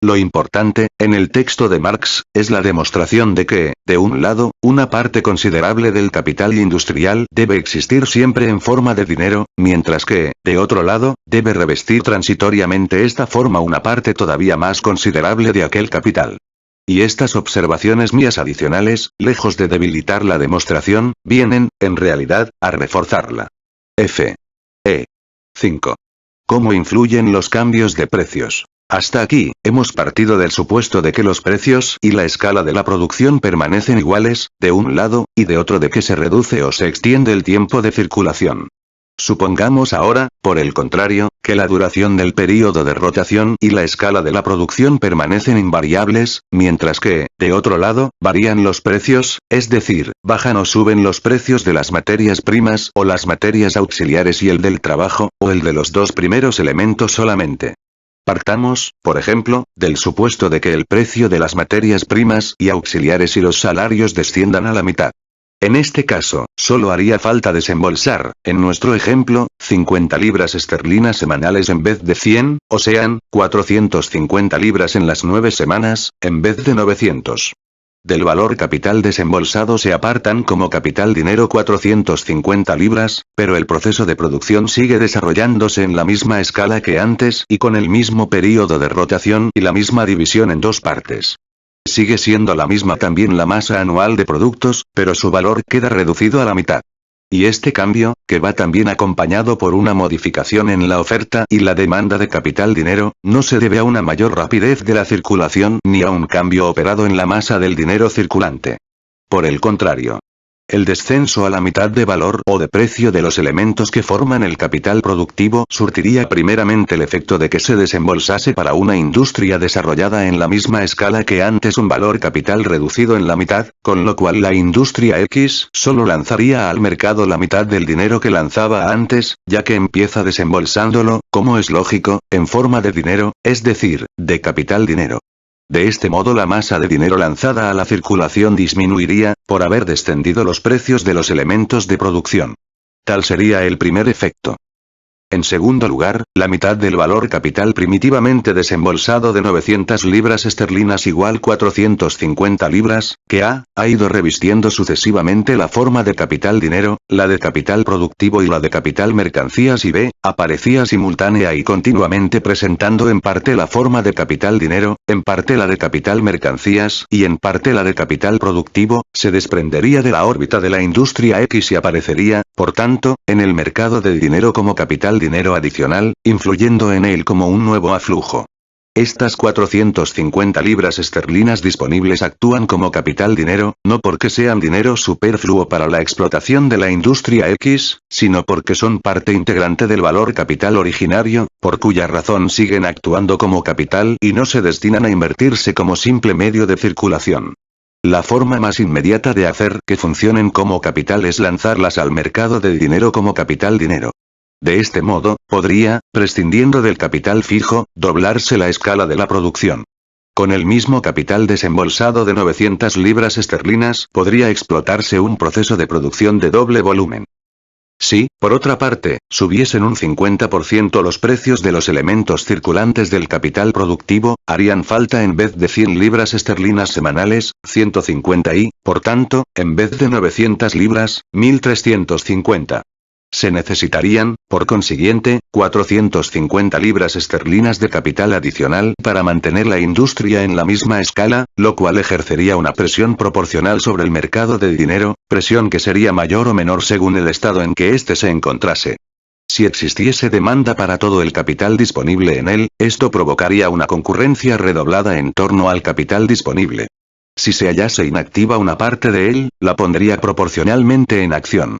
Lo importante, en el texto de Marx, es la demostración de que, de un lado, una parte considerable del capital industrial debe existir siempre en forma de dinero, mientras que, de otro lado, debe revestir transitoriamente esta forma una parte todavía más considerable de aquel capital. Y estas observaciones mías adicionales, lejos de debilitar la demostración, vienen, en realidad, a reforzarla. F. E. 5. ¿Cómo influyen los cambios de precios? Hasta aquí, hemos partido del supuesto de que los precios y la escala de la producción permanecen iguales, de un lado, y de otro de que se reduce o se extiende el tiempo de circulación. Supongamos ahora, por el contrario, que la duración del período de rotación y la escala de la producción permanecen invariables, mientras que, de otro lado, varían los precios, es decir, bajan o suben los precios de las materias primas o las materias auxiliares y el del trabajo, o el de los dos primeros elementos solamente. Partamos, por ejemplo, del supuesto de que el precio de las materias primas y auxiliares y los salarios desciendan a la mitad. En este caso, solo haría falta desembolsar, en nuestro ejemplo, 50 libras esterlinas semanales en vez de 100, o sean, 450 libras en las 9 semanas, en vez de 900. Del valor capital desembolsado se apartan como capital dinero 450 libras, pero el proceso de producción sigue desarrollándose en la misma escala que antes y con el mismo período de rotación y la misma división en dos partes. Sigue siendo la misma también la masa anual de productos, pero su valor queda reducido a la mitad. Y este cambio, que va también acompañado por una modificación en la oferta y la demanda de capital dinero, no se debe a una mayor rapidez de la circulación ni a un cambio operado en la masa del dinero circulante. Por el contrario, el descenso a la mitad de valor o de precio de los elementos que forman el capital productivo surtiría primeramente el efecto de que se desembolsase para una industria desarrollada en la misma escala que antes un valor capital reducido en la mitad, con lo cual la industria X solo lanzaría al mercado la mitad del dinero que lanzaba antes, ya que empieza desembolsándolo, como es lógico, en forma de dinero, es decir, de capital dinero. De este modo la masa de dinero lanzada a la circulación disminuiría, por haber descendido los precios de los elementos de producción. Tal sería el primer efecto. En segundo lugar, la mitad del valor capital primitivamente desembolsado de 900 libras esterlinas igual 450 libras, que ha ido revistiendo sucesivamente la forma de capital dinero, la de capital productivo y la de capital mercancías y B, aparecía simultánea y continuamente presentando en parte la forma de capital dinero, en parte la de capital mercancías y en parte la de capital productivo, se desprendería de la órbita de la industria X y aparecería, por tanto, en el mercado de dinero como capital dinero adicional, influyendo en él como un nuevo aflujo. Estas 450 libras esterlinas disponibles actúan como capital dinero, no porque sean dinero superfluo para la explotación de la industria X, sino porque son parte integrante del valor capital originario, por cuya razón siguen actuando como capital y no se destinan a invertirse como simple medio de circulación. La forma más inmediata de hacer que funcionen como capital es lanzarlas al mercado de dinero como capital dinero. De este modo, podría, prescindiendo del capital fijo, doblarse la escala de la producción. Con el mismo capital desembolsado de 900 libras esterlinas, podría explotarse un proceso de producción de doble volumen. Si, por otra parte, subiesen un 50% los precios de los elementos circulantes del capital productivo, harían falta en vez de 100 libras esterlinas semanales, 150 y, por tanto, en vez de 900 libras, 1350. Se necesitarían, por consiguiente, 450 libras esterlinas de capital adicional para mantener la industria en la misma escala, lo cual ejercería una presión proporcional sobre el mercado de dinero, presión que sería mayor o menor según el estado en que éste se encontrase. Si existiese demanda para todo el capital disponible en él, esto provocaría una concurrencia redoblada en torno al capital disponible. Si se hallase inactiva una parte de él, la pondría proporcionalmente en acción.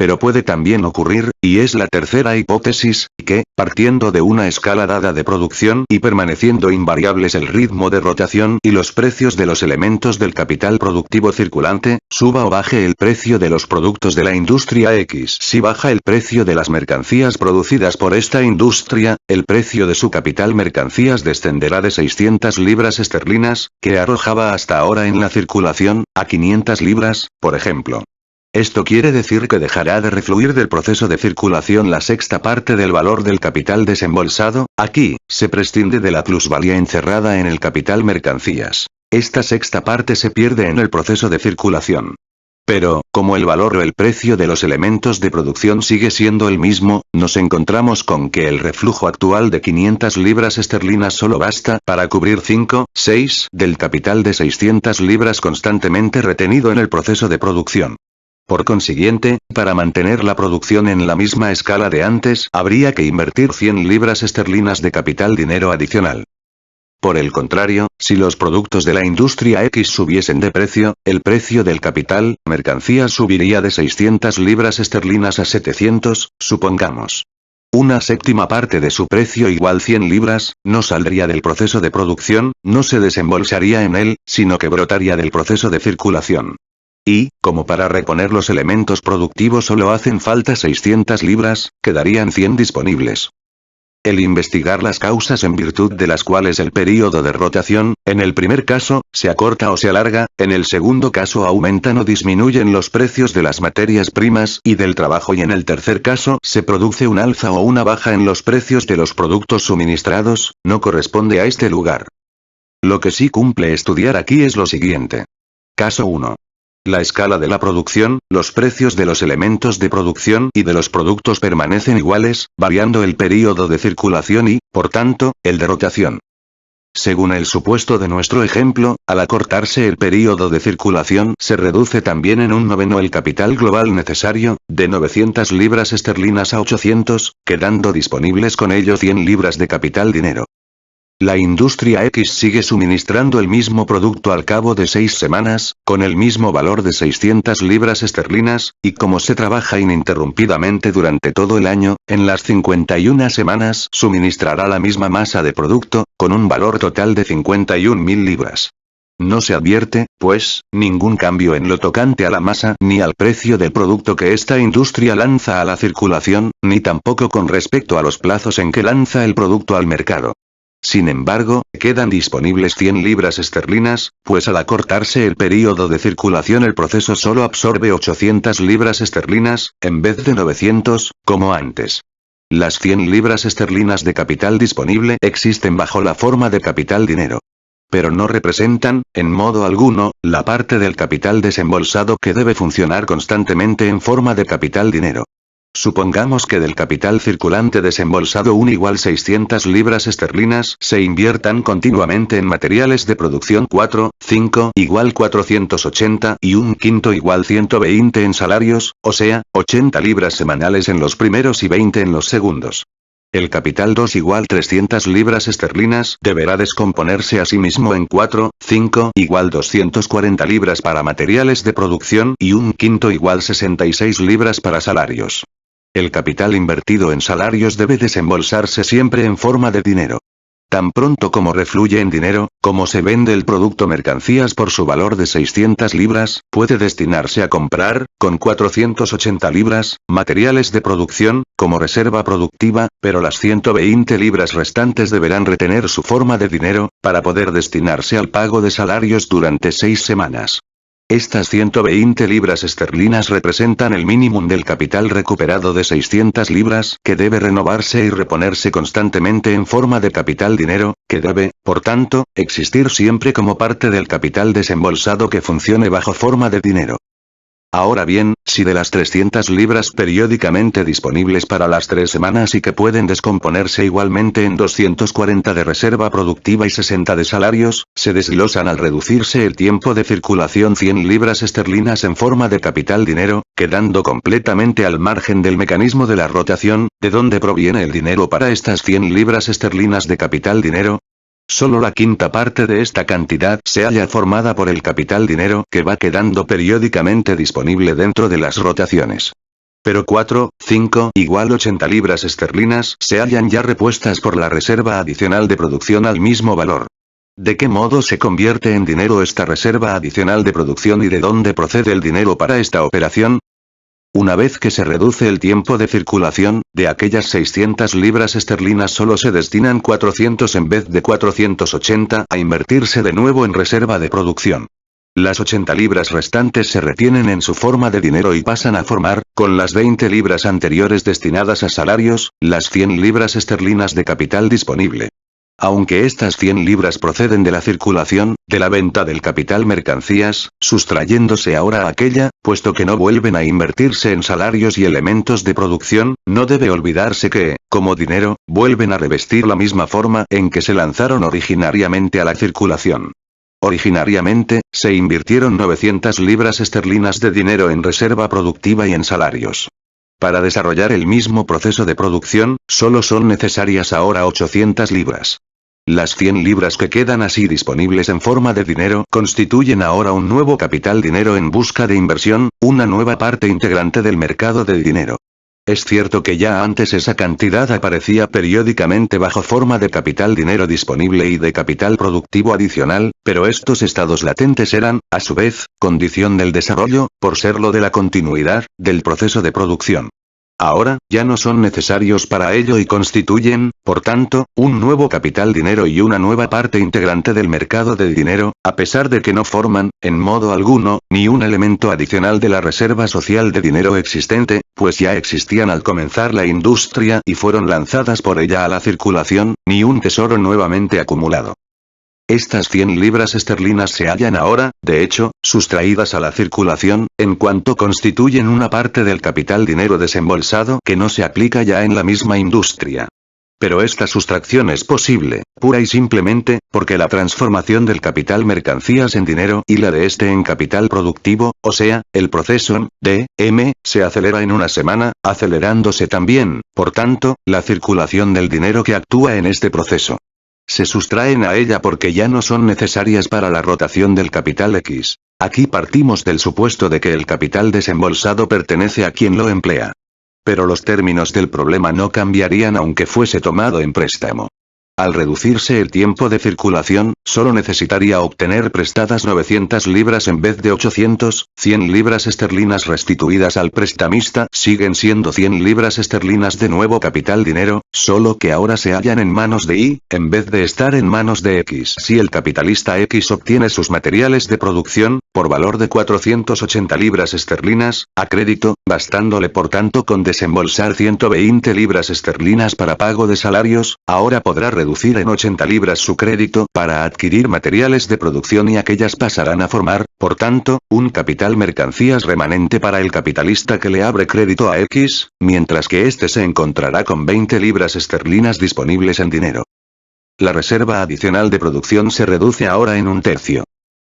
Pero puede también ocurrir, y es la tercera hipótesis, que, partiendo de una escala dada de producción y permaneciendo invariables el ritmo de rotación y los precios de los elementos del capital productivo circulante, suba o baje el precio de los productos de la industria X. Si baja el precio de las mercancías producidas por esta industria, el precio de su capital mercancías descenderá de 600 libras esterlinas, que arrojaba hasta ahora en la circulación, a 500 libras, por ejemplo. Esto quiere decir que dejará de refluir del proceso de circulación la sexta parte del valor del capital desembolsado, aquí, se prescinde de la plusvalía encerrada en el capital mercancías. Esta sexta parte se pierde en el proceso de circulación. Pero, como el valor o el precio de los elementos de producción sigue siendo el mismo, nos encontramos con que el reflujo actual de 500 libras esterlinas solo basta para cubrir 5/6 del capital de 600 libras constantemente retenido en el proceso de producción. Por consiguiente, para mantener la producción en la misma escala de antes, habría que invertir 100 libras esterlinas de capital dinero adicional. Por el contrario, si los productos de la industria X subiesen de precio, el precio del capital, mercancías subiría de 600 libras esterlinas a 700, supongamos. Una séptima parte de su precio igual 100 libras, no saldría del proceso de producción, no se desembolsaría en él, sino que brotaría del proceso de circulación. Y, como para reponer los elementos productivos solo hacen falta 600 libras, quedarían 100 disponibles. El investigar las causas en virtud de las cuales el período de rotación, en el primer caso, se acorta o se alarga, en el segundo caso aumentan o disminuyen los precios de las materias primas y del trabajo y en el tercer caso se produce un alza o una baja en los precios de los productos suministrados, no corresponde a este lugar. Lo que sí cumple estudiar aquí es lo siguiente. Caso 1. La escala de la producción, los precios de los elementos de producción y de los productos permanecen iguales, variando el período de circulación y, por tanto, el de rotación. Según el supuesto de nuestro ejemplo, al acortarse el período de circulación se reduce también en un noveno el capital global necesario, de 900 libras esterlinas a 800, quedando disponibles con ello 100 libras de capital dinero. La industria X sigue suministrando el mismo producto al cabo de 6 semanas, con el mismo valor de 600 libras esterlinas, y como se trabaja ininterrumpidamente durante todo el año, en las 51 semanas suministrará la misma masa de producto, con un valor total de 51.000 libras. No se advierte, pues, ningún cambio en lo tocante a la masa ni al precio del producto que esta industria lanza a la circulación, ni tampoco con respecto a los plazos en que lanza el producto al mercado. Sin embargo, quedan disponibles 100 libras esterlinas, pues al acortarse el período de circulación el proceso solo absorbe 800 libras esterlinas, en vez de 900, como antes. Las 100 libras esterlinas de capital disponible existen bajo la forma de capital dinero. Pero no representan, en modo alguno, la parte del capital desembolsado que debe funcionar constantemente en forma de capital dinero. Supongamos que del capital circulante desembolsado un igual 600 libras esterlinas se inviertan continuamente en materiales de producción 5 igual 480 y un quinto igual 120 en salarios, o sea, 80 libras semanales en los primeros y 20 en los segundos. El capital 2 igual 300 libras esterlinas deberá descomponerse a sí mismo en 5 igual 240 libras para materiales de producción y un quinto igual 66 libras para salarios. El capital invertido en salarios debe desembolsarse siempre en forma de dinero. Tan pronto como refluye en dinero, como se vende el producto mercancías por su valor de 600 libras, puede destinarse a comprar, con 480 libras, materiales de producción, como reserva productiva, pero las 120 libras restantes deberán retener su forma de dinero, para poder destinarse al pago de salarios durante 6 semanas. Estas 120 libras esterlinas representan el mínimo del capital recuperado de 600 libras, que debe renovarse y reponerse constantemente en forma de capital dinero, que debe, por tanto, existir siempre como parte del capital desembolsado que funcione bajo forma de dinero. Ahora bien, si de las 300 libras periódicamente disponibles para las 3 semanas y que pueden descomponerse igualmente en 240 de reserva productiva y 60 de salarios, se desglosan al reducirse el tiempo de circulación 100 libras esterlinas en forma de capital dinero, quedando completamente al margen del mecanismo de la rotación, ¿de dónde proviene el dinero para estas 100 libras esterlinas de capital dinero? Solo la quinta parte de esta cantidad se halla formada por el capital dinero que va quedando periódicamente disponible dentro de las rotaciones. Pero 5 igual 80 libras esterlinas se hallan ya repuestas por la reserva adicional de producción al mismo valor. ¿De qué modo se convierte en dinero esta reserva adicional de producción y de dónde procede el dinero para esta operación? Una vez que se reduce el tiempo de circulación, de aquellas 600 libras esterlinas solo se destinan 400 en vez de 480 a invertirse de nuevo en reserva de producción. Las 80 libras restantes se retienen en su forma de dinero y pasan a formar, con las 20 libras anteriores destinadas a salarios, las 100 libras esterlinas de capital disponible. Aunque estas 100 libras proceden de la circulación, de la venta del capital mercancías, sustrayéndose ahora a aquella, puesto que no vuelven a invertirse en salarios y elementos de producción, no debe olvidarse que, como dinero, vuelven a revestir la misma forma en que se lanzaron originariamente a la circulación. Originariamente, se invirtieron 900 libras esterlinas de dinero en reserva productiva y en salarios. Para desarrollar el mismo proceso de producción, solo son necesarias ahora 800 libras. Las 100 libras que quedan así disponibles en forma de dinero constituyen ahora un nuevo capital dinero en busca de inversión, una nueva parte integrante del mercado del dinero. Es cierto que ya antes esa cantidad aparecía periódicamente bajo forma de capital dinero disponible y de capital productivo adicional, pero estos estados latentes eran, a su vez, condición del desarrollo, por serlo de la continuidad, del proceso de producción. Ahora, ya no son necesarios para ello y constituyen, por tanto, un nuevo capital dinero y una nueva parte integrante del mercado del dinero, a pesar de que no forman, en modo alguno, ni un elemento adicional de la reserva social de dinero existente, pues ya existían al comenzar la industria y fueron lanzadas por ella a la circulación, ni un tesoro nuevamente acumulado. Estas 100 libras esterlinas se hallan ahora, de hecho, sustraídas a la circulación, en cuanto constituyen una parte del capital dinero desembolsado que no se aplica ya en la misma industria. Pero esta sustracción es posible, pura y simplemente, porque la transformación del capital mercancías en dinero y la de este en capital productivo, o sea, el proceso D.M., se acelera en una semana, acelerándose también, por tanto, la circulación del dinero que actúa en este proceso. Se sustraen a ella porque ya no son necesarias para la rotación del capital X. Aquí partimos del supuesto de que el capital desembolsado pertenece a quien lo emplea. Pero los términos del problema no cambiarían aunque fuese tomado en préstamo. Al reducirse el tiempo de circulación, solo necesitaría obtener prestadas 900 libras en vez de 800, 100 libras esterlinas restituidas al prestamista siguen siendo 100 libras esterlinas de nuevo capital dinero, solo que ahora se hallan en manos de Y, en vez de estar en manos de X. Si el capitalista X obtiene sus materiales de producción, por valor de 480 libras esterlinas, a crédito, bastándole por tanto con desembolsar 120 libras esterlinas para pago de salarios, ahora podrá reducir en 80 libras su crédito para adquirir materiales de producción y aquellas pasarán a formar, por tanto, un capital mercancías remanente para el capitalista que le abre crédito a X, mientras que éste se encontrará con 20 libras esterlinas disponibles en dinero. La reserva adicional de producción se reduce ahora en un tercio.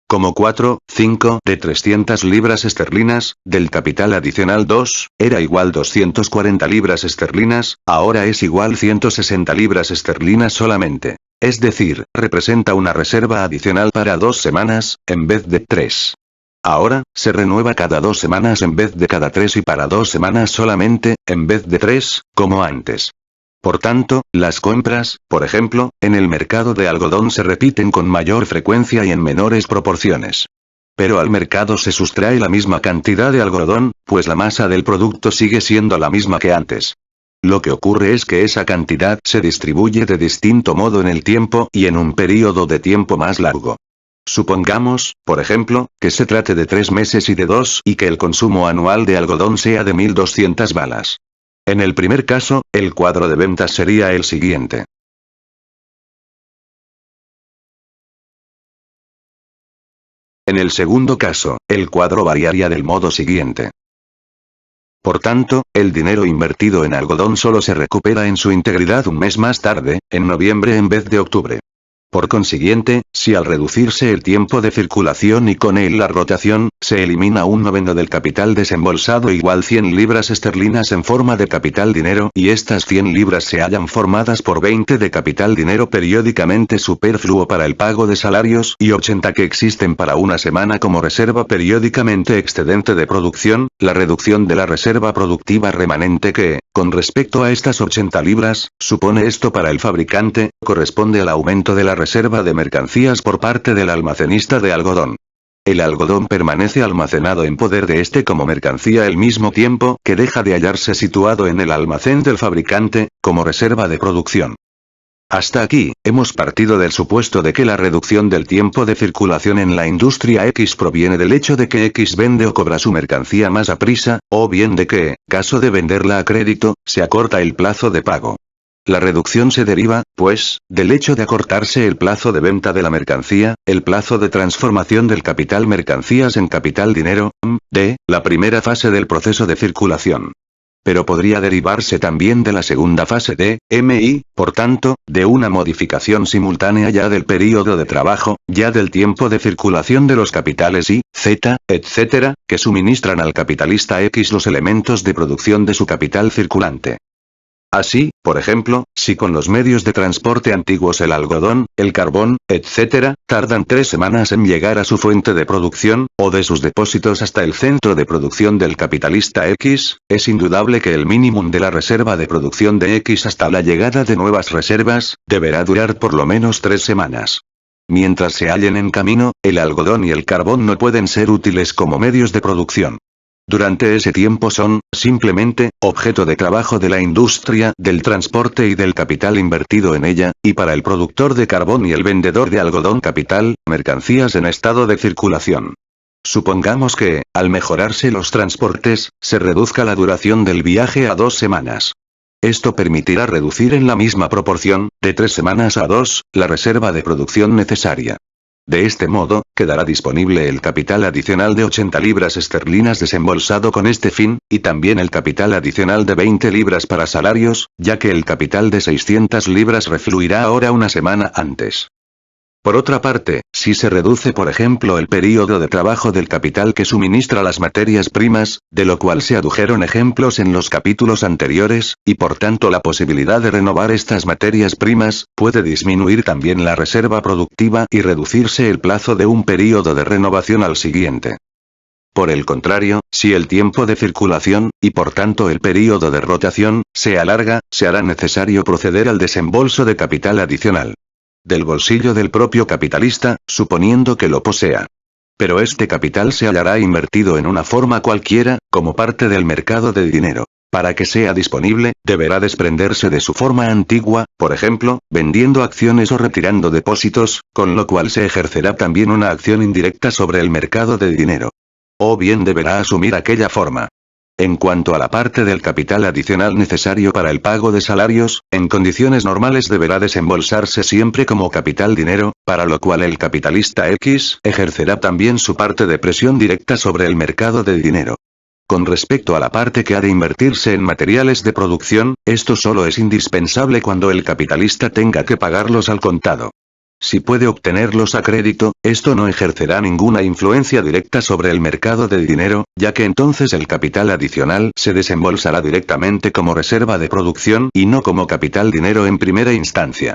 Como 4/5 de 300 libras esterlinas, del capital adicional 2, era igual 240 libras esterlinas, ahora es igual 160 libras esterlinas solamente. Es decir, representa una reserva adicional para 2 semanas, en vez de 3. Ahora, se renueva cada 2 semanas en vez de cada 3 y para 2 semanas solamente, en vez de 3, como antes. Por tanto, las compras, por ejemplo, en el mercado de algodón se repiten con mayor frecuencia y en menores proporciones. Pero al mercado se sustrae la misma cantidad de algodón, pues la masa del producto sigue siendo la misma que antes. Lo que ocurre es que esa cantidad se distribuye de distinto modo en el tiempo y en un período de tiempo más largo. Supongamos, por ejemplo, que se trate de 3 meses y de 2 y que el consumo anual de algodón sea de 1200 balas. En el primer caso, el cuadro de ventas sería el siguiente. En el segundo caso, el cuadro variaría del modo siguiente. Por tanto, el dinero invertido en algodón solo se recupera en su integridad un mes más tarde, en noviembre en vez de octubre. Por consiguiente, si al reducirse el tiempo de circulación y con él la rotación, se elimina un noveno del capital desembolsado igual 100 libras esterlinas en forma de capital dinero y estas 100 libras se hallan formadas por 20 de capital dinero periódicamente superfluo para el pago de salarios y 80 que existen para una semana como reserva periódicamente excedente de producción, la reducción de la reserva productiva remanente que, con respecto a estas 80 libras, supone esto para el fabricante, corresponde al aumento de la reserva de mercancías por parte del almacenista de algodón. El algodón permanece almacenado en poder de este como mercancía el mismo tiempo que deja de hallarse situado en el almacén del fabricante, como reserva de producción. Hasta aquí, hemos partido del supuesto de que la reducción del tiempo de circulación en la industria X proviene del hecho de que X vende o cobra su mercancía más aprisa, o bien de que, caso de venderla a crédito, se acorta el plazo de pago. La reducción se deriva, pues, del hecho de acortarse el plazo de venta de la mercancía, el plazo de transformación del capital mercancías en capital dinero, de la primera fase del proceso de circulación. Pero podría derivarse también de la segunda fase de MI, por tanto, de una modificación simultánea ya del período de trabajo, ya del tiempo de circulación de los capitales Y, Z, etc., que suministran al capitalista X los elementos de producción de su capital circulante. Así, por ejemplo, si con los medios de transporte antiguos el algodón, el carbón, etc., tardan 3 semanas en llegar a su fuente de producción, o de sus depósitos hasta el centro de producción del capitalista X, es indudable que el mínimo de la reserva de producción de X hasta la llegada de nuevas reservas, deberá durar por lo menos 3 semanas. Mientras se hallen en camino, el algodón y el carbón no pueden ser útiles como medios de producción. Durante ese tiempo son, simplemente, objeto de trabajo de la industria, del transporte y del capital invertido en ella, y para el productor de carbón y el vendedor de algodón capital, mercancías en estado de circulación. Supongamos que, al mejorarse los transportes, se reduzca la duración del viaje a 2 semanas. Esto permitirá reducir en la misma proporción, de 3 semanas a 2, la reserva de producción necesaria. De este modo, quedará disponible el capital adicional de 80 libras esterlinas desembolsado con este fin, y también el capital adicional de 20 libras para salarios, ya que el capital de 600 libras refluirá ahora una semana antes. Por otra parte, si se reduce por ejemplo el período de trabajo del capital que suministra las materias primas, de lo cual se adujeron ejemplos en los capítulos anteriores, y por tanto la posibilidad de renovar estas materias primas, puede disminuir también la reserva productiva y reducirse el plazo de un período de renovación al siguiente. Por el contrario, si el tiempo de circulación, y por tanto el período de rotación, se alarga, se hará necesario proceder al desembolso de capital adicional. Del bolsillo del propio capitalista, suponiendo que lo posea. Pero este capital se hallará invertido en una forma cualquiera, como parte del mercado de dinero. Para que sea disponible, deberá desprenderse de su forma antigua, por ejemplo, vendiendo acciones o retirando depósitos, con lo cual se ejercerá también una acción indirecta sobre el mercado de dinero. O bien deberá asumir aquella forma. En cuanto a la parte del capital adicional necesario para el pago de salarios, en condiciones normales deberá desembolsarse siempre como capital dinero, para lo cual el capitalista X ejercerá también su parte de presión directa sobre el mercado de dinero. Con respecto a la parte que ha de invertirse en materiales de producción, esto solo es indispensable cuando el capitalista tenga que pagarlos al contado. Si puede obtenerlos a crédito, esto no ejercerá ninguna influencia directa sobre el mercado de dinero, ya que entonces el capital adicional se desembolsará directamente como reserva de producción y no como capital dinero en primera instancia.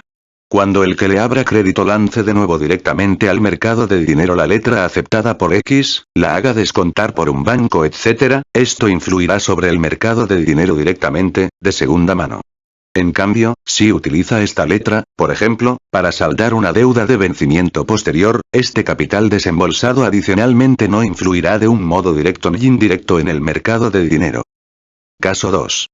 Cuando el que le abra crédito lance de nuevo directamente al mercado de dinero la letra aceptada por X, la haga descontar por un banco etc., esto influirá sobre el mercado de dinero directamente, de segunda mano. En cambio, si utiliza esta letra, por ejemplo, para saldar una deuda de vencimiento posterior, este capital desembolsado adicionalmente no influirá de un modo directo ni indirecto en el mercado de dinero. Caso 2.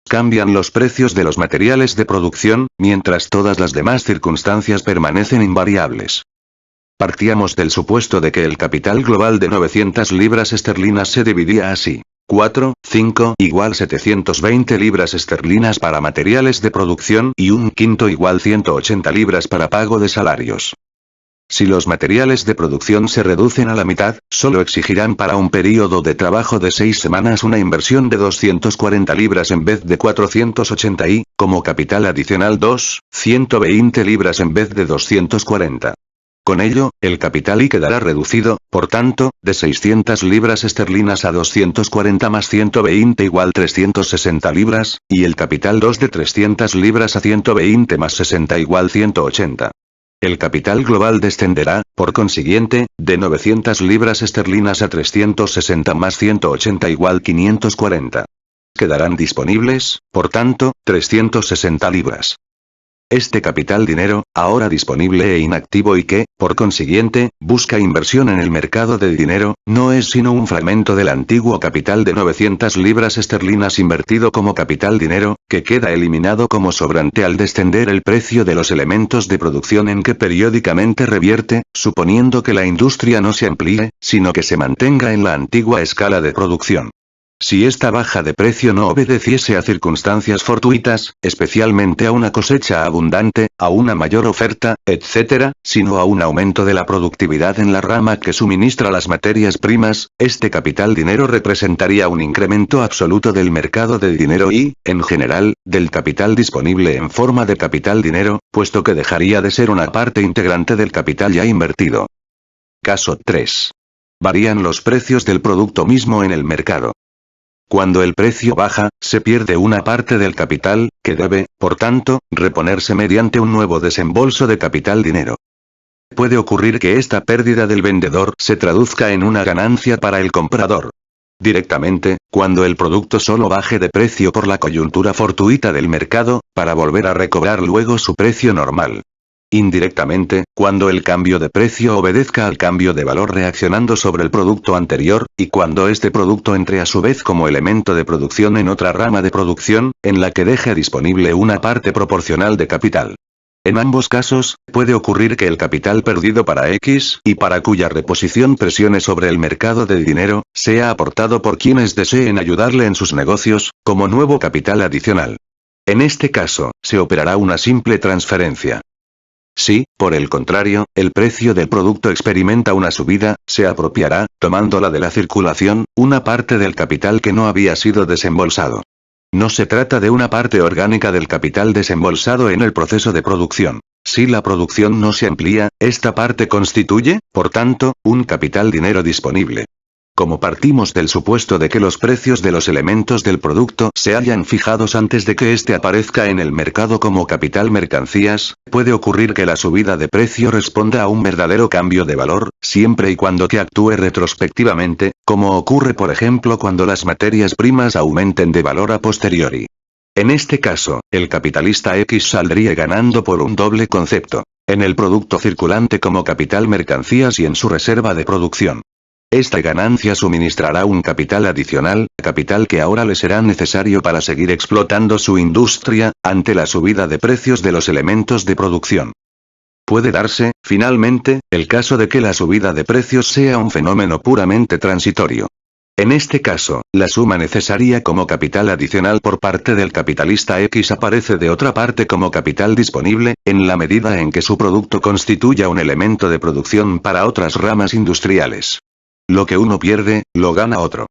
Cambian los precios de los materiales de producción, mientras todas las demás circunstancias permanecen invariables. Partíamos del supuesto de que el capital global de 900 libras esterlinas se dividía así. 4, 5 igual 720 libras esterlinas para materiales de producción y un quinto igual 180 libras para pago de salarios. Si los materiales de producción se reducen a la mitad, solo exigirán para un período de trabajo de 6 semanas una inversión de 240 libras en vez de 480 y, como capital adicional 120 libras en vez de 240. Con ello, el capital Y quedará reducido, por tanto, de 600 libras esterlinas a 240 más 120 igual 360 libras, y el capital 2 de 300 libras a 120 más 60 igual 180. El capital global descenderá, por consiguiente, de 900 libras esterlinas a 360 más 180 igual 540. Quedarán disponibles, por tanto, 360 libras. Este capital dinero, ahora disponible e inactivo y que, por consiguiente, busca inversión en el mercado de dinero, no es sino un fragmento del antiguo capital de 900 libras esterlinas invertido como capital dinero, que queda eliminado como sobrante al descender el precio de los elementos de producción en que periódicamente revierte, suponiendo que la industria no se amplíe, sino que se mantenga en la antigua escala de producción. Si esta baja de precio no obedeciese a circunstancias fortuitas, especialmente a una cosecha abundante, a una mayor oferta, etc., sino a un aumento de la productividad en la rama que suministra las materias primas, este capital dinero representaría un incremento absoluto del mercado del dinero y, en general, del capital disponible en forma de capital dinero, puesto que dejaría de ser una parte integrante del capital ya invertido. Caso 3. Varían los precios del producto mismo en el mercado. Cuando el precio baja, se pierde una parte del capital, que debe, por tanto, reponerse mediante un nuevo desembolso de capital dinero. Puede ocurrir que esta pérdida del vendedor se traduzca en una ganancia para el comprador. Directamente, cuando el producto solo baje de precio por la coyuntura fortuita del mercado, para volver a recobrar luego su precio normal. Indirectamente, cuando el cambio de precio obedezca al cambio de valor reaccionando sobre el producto anterior, y cuando este producto entre a su vez como elemento de producción en otra rama de producción, en la que deje disponible una parte proporcional de capital. En ambos casos, puede ocurrir que el capital perdido para X, y para cuya reposición presione sobre el mercado del dinero, sea aportado por quienes deseen ayudarle en sus negocios, como nuevo capital adicional. En este caso, se operará una simple transferencia. Si, por el contrario, el precio del producto experimenta una subida, se apropiará, tomándola de la circulación, una parte del capital que no había sido desembolsado. No se trata de una parte orgánica del capital desembolsado en el proceso de producción. Si la producción no se amplía, esta parte constituye, por tanto, un capital dinero disponible. Como partimos del supuesto de que los precios de los elementos del producto se hayan fijados antes de que éste aparezca en el mercado como capital mercancías, puede ocurrir que la subida de precio responda a un verdadero cambio de valor, siempre y cuando que actúe retrospectivamente, como ocurre por ejemplo cuando las materias primas aumenten de valor a posteriori. En este caso, el capitalista X saldría ganando por un doble concepto: en el producto circulante como capital mercancías y en su reserva de producción. Esta ganancia suministrará un capital adicional, capital que ahora le será necesario para seguir explotando su industria, ante la subida de precios de los elementos de producción. Puede darse, finalmente, el caso de que la subida de precios sea un fenómeno puramente transitorio. En este caso, la suma necesaria como capital adicional por parte del capitalista X aparece de otra parte como capital disponible, en la medida en que su producto constituya un elemento de producción para otras ramas industriales. Lo que uno pierde, lo gana otro.